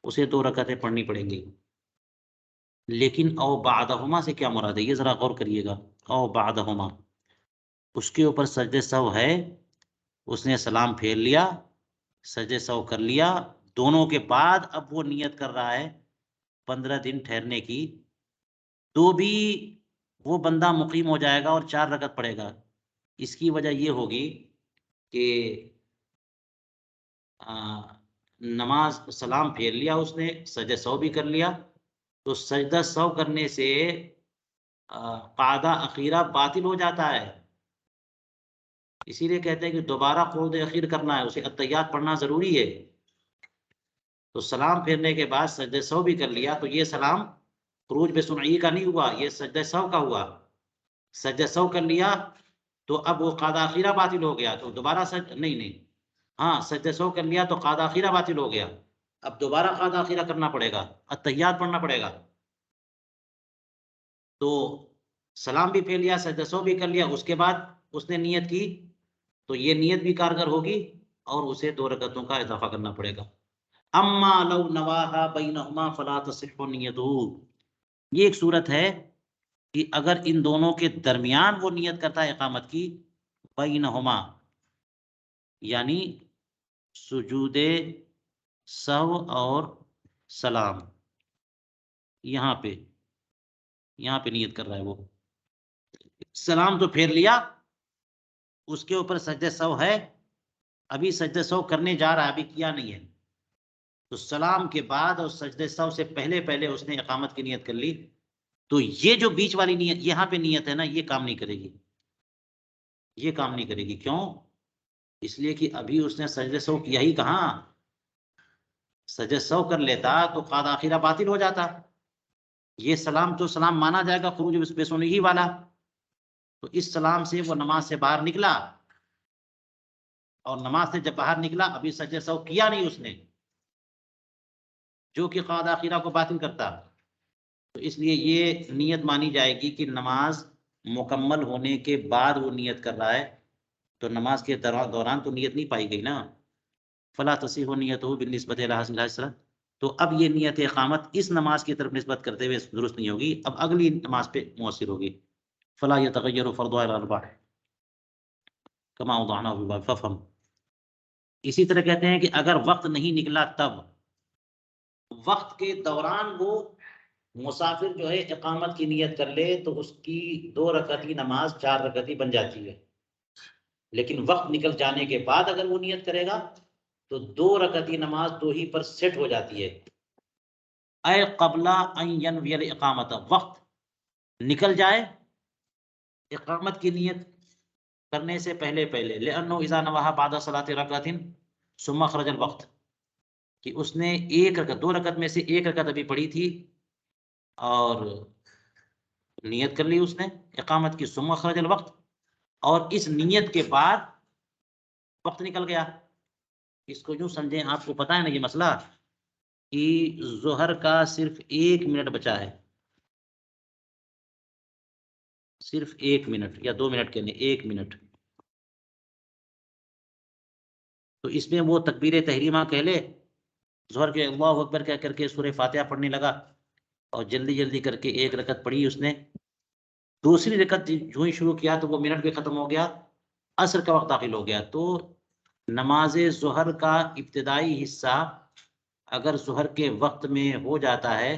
اسے 2 رکعتیں پڑھنی پڑیں گی. لیکن او بعدہما سے کیا مراد ہے یہ ذرا غور کریے گا. او بعدہما، اس کے اوپر سجدہ سہو ہے، اس نے سلام پھیر لیا، سجدہ سہو کر لیا، دونوں کے بعد اب وہ نیت کر رہا ہے 15 دن ٹھہرنے کی، تو بھی وہ بندہ مقیم ہو جائے گا اور 4 رکعت پڑھے گا. اس کی وجہ یہ ہوگی کہ نماز سلام پھیر لیا اس نے، سجدہ سہو بھی کر لیا، تو سجدہ سہو کرنے سے قاعدہ اخیرہ باطل ہو جاتا ہے. اسی لیے کہتے ہیں کہ دوبارہ قعود اخیر کرنا ہے، اسے التحیات پڑھنا ضروری ہے. تو سلام پھیرنے کے بعد سجدہ سہو بھی کر لیا تو یہ سلام خروج بسنعی کا نہیں ہوا، یہ سجدہ سہو کا ہوا. سجدہ سہو کر لیا تو اب وہ قاعدہ اخیرہ باطل ہو گیا، تو دوبارہ نہیں ہاں سجدہ سہو کر لیا تو قاعدہ اخیرہ باطل ہو گیا، اب دوبارہ قاعدہ اخیرہ کرنا پڑے گا، التحیات پڑھنا پڑے گا. تو سلام بھی پھیر لیا، سجدہ سہو بھی کر لیا، اس کے بعد اس نے نیت کی تو یہ نیت بھی کارگر ہوگی اور اسے 2 رکعتوں کا اضافہ کرنا پڑے گا. اما لو نواہا بینہما فلا تصح نیتہ، یہ ایک صورت ہے کہ اگر ان دونوں کے درمیان وہ نیت کرتا ہے اقامت کی، بینہما یعنی سجود سہو اور سلام، یہاں پہ نیت کر رہا ہے وہ، سلام تو پھیر لیا، اس کے اوپر سجدہ سہو ہے، ابھی سجدہ سہو کرنے جا رہا ہے، ابھی کیا نہیں ہے، تو سلام کے بعد اور سجدہ سہو سے پہلے پہلے اس نے اقامت کی نیت کر لی، تو یہ جو بیچ والی نیت یہاں پہ نیت ہے نا، یہ کام نہیں کرے گی، یہ کام نہیں کرے گی. کیوں؟ اس لیے کہ ابھی اس نے سجدہ سہو کیا ہی کہاں، سجدہ سہو کر لیتا تو قاعدہ اخیرہ باطل ہو جاتا. یہ سلام تو سلام مانا جائے گا خروج بسنعی والا، تو اس سلام سے وہ نماز سے باہر نکلا، اور نماز سے جب باہر نکلا ابھی سجدہ سہو کیا نہیں اس نے، جو کہ قاعدہ اخیرہ کو باطل کرتا. تو اس لیے یہ نیت مانی جائے گی کہ نماز مکمل ہونے کے بعد وہ نیت کر رہا ہے، تو نماز کے دوران تو نیت نہیں پائی گئی نا. فلا تصح نیتہ بالنسبۃ الی حاصل الصلاۃ، تو اب یہ نیت اقامت اس نماز کی طرف نسبت کرتے ہوئے درست نہیں ہوگی، اب اگلی نماز پہ مؤثر ہوگی. فلا یتغیر فرضها الی اربع کما وضعناه في باب ففهم. اسی طرح کہتے ہیں کہ اگر وقت نہیں نکلا تب، وقت کے دوران وہ مسافر جو ہے اقامت کی نیت کر لے تو اس کی 2 رکعتی نماز 4 رکعتی بن جاتی ہے، لیکن وقت نکل جانے کے بعد اگر وہ نیت کرے گا تو 2 رکعتی نماز 2 ہی پر سیٹ ہو جاتی ہے. اے قبل ان ینوی الاقامت، وقت نکل جائے اقامت کی نیت کرنے سے پہلے لأنه اذا نواها بعد صلاة رکعت ثم خرج الوقت، کہ اس نے ایک رکعت، 2 رکعت میں سے ایک رکعت ابھی پڑھی تھی اور نیت کر لی اس نے اقامت کی، ثم خرج الوقت، اور اس نیت کے بعد وقت نکل گیا. اس کو یوں سمجھیں، آپ کو پتا ہے نا یہ مسئلہ کہ ظہر کا صرف 1 منٹ بچا ہے، صرف 1 منٹ یا 2 منٹ کے لیے 1 منٹ. تو اس میں وہ تکبیر تحریمہ کہہ لے، ظہر کے اللہ اکبر کہہ کر کے سورہ فاتحہ پڑھنے لگا اور جلدی جلدی کر کے 1 رکعت پڑھی اس نے. دوسری رکعت جو ہی شروع کیا تو وہ منٹ بھی ختم ہو گیا، عصر کا وقت داخل ہو گیا. تو نماز ظہر کا ابتدائی حصہ اگر ظہر کے وقت میں ہو جاتا ہے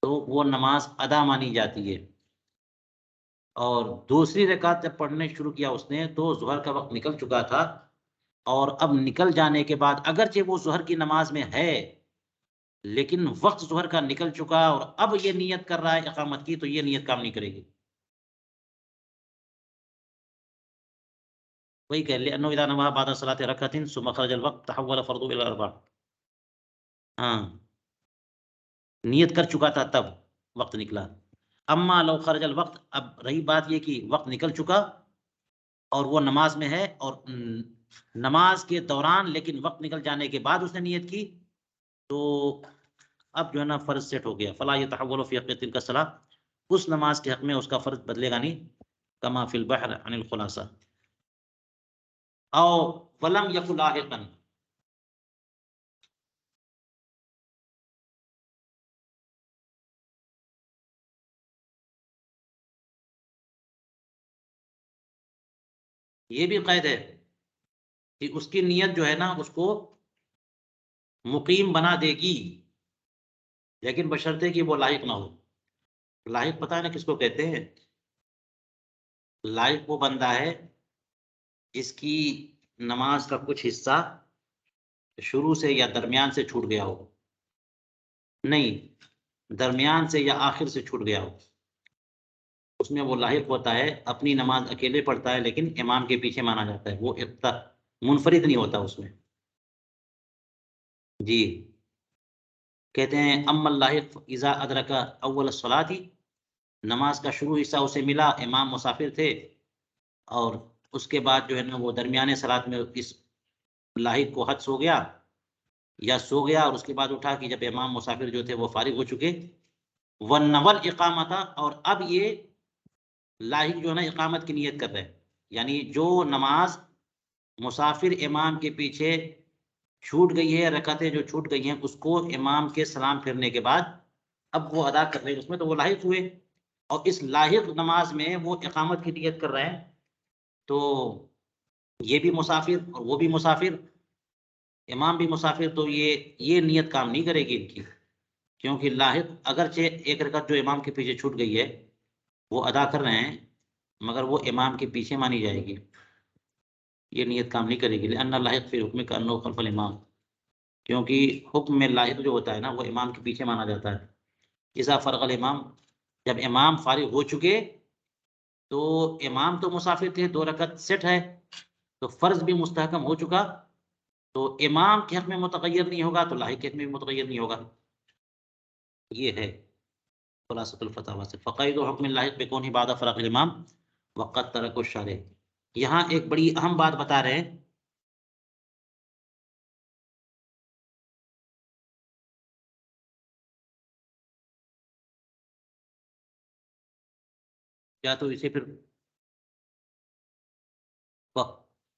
تو وہ نماز ادا مانی جاتی ہے. اور دوسری رکعت جب پڑھنے شروع کیا اس نے تو ظہر کا وقت نکل چکا تھا، اور اب نکل جانے کے بعد اگرچہ وہ ظہر کی نماز میں ہے لیکن وقت ظہر کا نکل چکا اور اب یہ نیت کر رہا ہے اقامت کی، تو یہ نیت کام نہیں کرے گی. وہی کہہ لے انه اذا نوى بعد صلاة ركعة ثم خرج الوقت تحول فرض الى 4. ہاں نیت کر چکا تھا تب وقت نکلا. اما لو خرج الوقت، اب رہی بات یہ کہ وقت نکل چکا اور وہ نماز میں ہے اور نماز کے دوران لیکن وقت نکل جانے کے بعد اس نے نیت کی، تو اب جو ہے نا فرض سیٹ ہو گیا. فلا يتحول في حق تلك الصلاة، اس نماز کے حق میں اس کا فرض بدلے گا نہیں. كما في البحر عن الخلاصہ. او ولم يكن لاحقا، یہ بھی قید ہے کہ اس کی نیت جو ہے نا اس کو مقیم بنا دے گی، لیکن بشرطے کہ وہ لاحق نہ ہو. لاحق پتہ ہے نا کس کو کہتے ہیں؟ لاحق وہ بندہ ہے جس کی نماز کا کچھ حصہ شروع سے یا درمیان سے چھوٹ گیا ہو، نہیں درمیان سے یا آخر سے چھوٹ گیا ہو، اس میں وہ لاحق ہوتا ہے. اپنی نماز اکیلے پڑھتا ہے لیکن امام کے پیچھے مانا جاتا ہے، وہ منفرد نہیں ہوتا اس میں. جی کہتے ہیں اما اللاحق اذا ادرک اول الصلاۃ، نماز کا شروع حصہ اسے ملا، امام مسافر تھے اور اس کے بعد جو ہے نا وہ درمیانے صلاۃ میں اس لاحق کو حدث ہو گیا یا سو گیا، اور اس کے بعد اٹھا کہ جب امام مسافر جو تھے وہ فارغ ہو چکے. ونول اقامت، اور اب یہ لاحق جو ہے نا اقامت کی نیت کر رہے ہیں، یعنی جو نماز مسافر امام کے پیچھے چھوٹ گئی ہے، رکعتیں جو چھوٹ گئی ہیں اس کو امام کے سلام پھرنے کے بعد اب وہ ادا کر رہے ہیں اس میں، تو وہ لاحق ہوئے. اور اس لاحق نماز میں وہ اقامت کی نیت کر رہے ہیں، تو یہ بھی مسافر اور وہ بھی مسافر، امام بھی مسافر، تو یہ نیت کام نہیں کرے گی ان کی، کیونکہ لاحق اگرچہ ایک رکعت جو امام کے پیچھے چھوٹ گئی ہے وہ ادا کر رہے ہیں مگر وہ امام کے پیچھے مانی جائے گی، یہ نیت کام نہیں کرے گی. لأن اللاحق فی حکم کأنه خلف الامام، کیونکہ حکم میں لاحق جو ہوتا ہے نا وہ امام کے پیچھے مانا جاتا ہے. اذا فرغ الامام، جب امام فارغ ہو چکے، تو امام تو مسافر تھے، 2 رکعت سیٹ ہے تو فرض بھی مستحکم ہو چکا، تو امام کے حق میں متغیر نہیں ہوگا تو لاحق کے حق میں بھی متغیر نہیں ہوگا. یہ ہے خلاصۃ الفتاوی سے. فقید حکم اللاحق بکونہ بعد فراغ الامام وقد ترک الشارع. یہاں ایک بڑی اہم بات بتا رہے ہیں، یا تو اسے پھر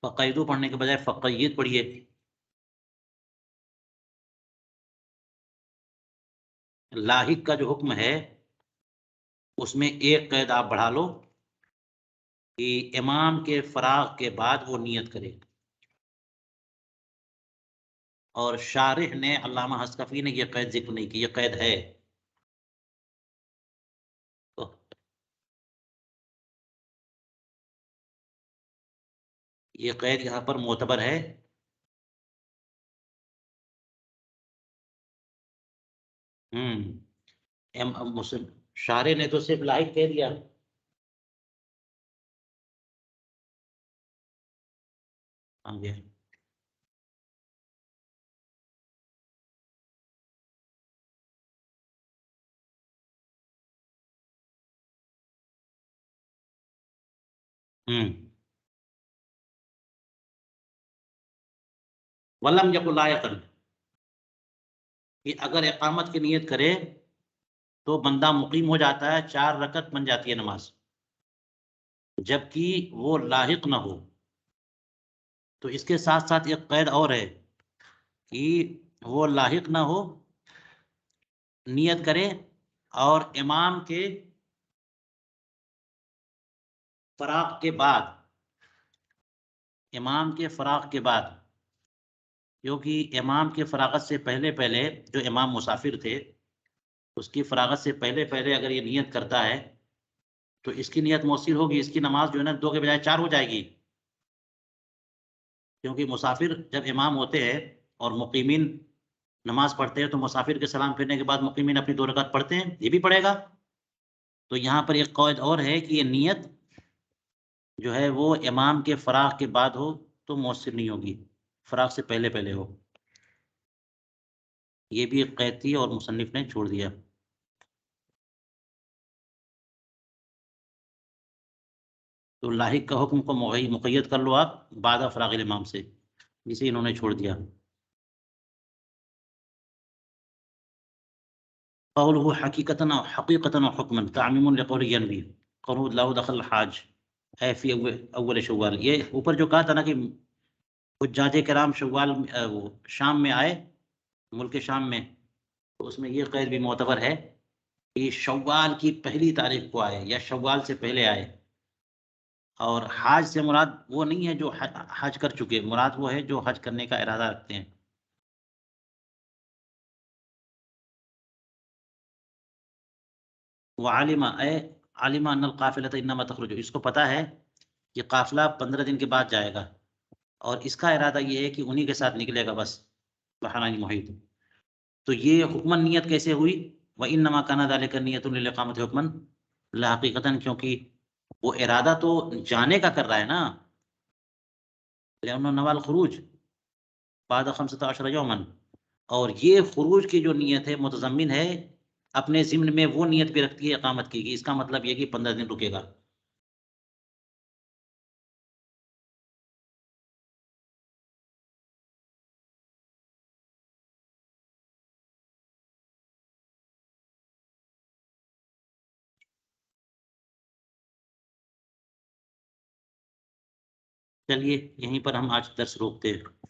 فقیدو پڑھنے کے بجائے فقید پڑھیے. لاحق کا جو حکم ہے اس میں ایک قید آپ بڑھا لو کہ امام کے فراغ کے بعد وہ نیت کرے. اور شارح نے علامہ حصکفی نے یہ قید ذکر نہیں کی، یہ قید ہے. یہ قید یہاں پر معتبر ہے. مسلم شارح نے تو صرف لاحق کہہ دیا. آگے ولم یقل لائقا، کہ اگر اقامت کی نیت کرے تو بندہ مقیم ہو جاتا ہے، 4 رکعت بن جاتی ہے نماز. جبکہ وہ لاحق نہ ہو تو اس کے ساتھ ساتھ ایک قید اور ہے کہ وہ لاحق نہ ہو، نیت کرے اور امام کے فراغ کے بعد، امام کے فراغ کے بعد، کیونکہ امام کے فراغت سے پہلے پہلے جو امام مسافر تھے اس کی فراغت سے پہلے پہلے اگر یہ نیت کرتا ہے تو اس کی نیت مؤثر ہوگی، اس کی نماز جو ہے نا 2 کے بجائے 4 ہو جائے گی. کیونکہ مسافر جب امام ہوتے ہیں اور مقیمین نماز پڑھتے ہیں تو مسافر کے سلام پھرنے کے بعد مقیمین اپنی 2 رکعت پڑھتے ہیں، یہ بھی پڑھے گا. تو یہاں پر ایک قید اور ہے کہ یہ نیت جو ہے وہ امام کے فراغ کے بعد ہو تو مؤثر نہیں ہوگی، فراغ سے پہلے پہلے ہو. یہ بھی ایک قید تھی اور مصنف نے چھوڑ دیا. تو لاحق کا حکم کو مقید کر لو آپ بعد فراغ الامام سے، جسے انہوں نے چھوڑ دیا. قوله حقیقتا وحکما تعمیم لقول ینوی قول لا دخل الحاج اے فی اول شوال. یہ اوپر جو کہا تھا نا کہ حجاج کرام شوال شام میں آئے، ملک شام میں، تو اس میں یہ قید بھی معتبر ہے کہ شوال کی پہلی تاریخ کو آئے یا شوال سے پہلے آئے. اور حاج سے مراد وہ نہیں ہے جو حج کر چکے، مراد وہ ہے جو حج کرنے کا ارادہ رکھتے ہیں. وعلم اے علم ان القافلۃ انما تخرج، اس کو پتہ ہے کہ قافلہ 15 دن کے بعد جائے گا اور اس کا ارادہ یہ ہے کہ انہی کے ساتھ نکلے گا بس بحران محیط. تو یہ حکمن نیت کیسے ہوئی؟ وانما کان ذلک نیۃ للاقامۃ حکمن لا حقیقتا، کیونکہ وہ ارادہ تو جانے کا کر رہا ہے نا، لأنه نوى الخروج بعد 15 یوما، اور یہ خروج کی جو نیت ہے متضمن ہے اپنے ضمن میں وہ نیت بھی رکھتی ہے اقامت کی، اس کا مطلب یہ کہ 15 دن رکے گا. چلیے یہیں پر ہم آج درس روکتے ہیں.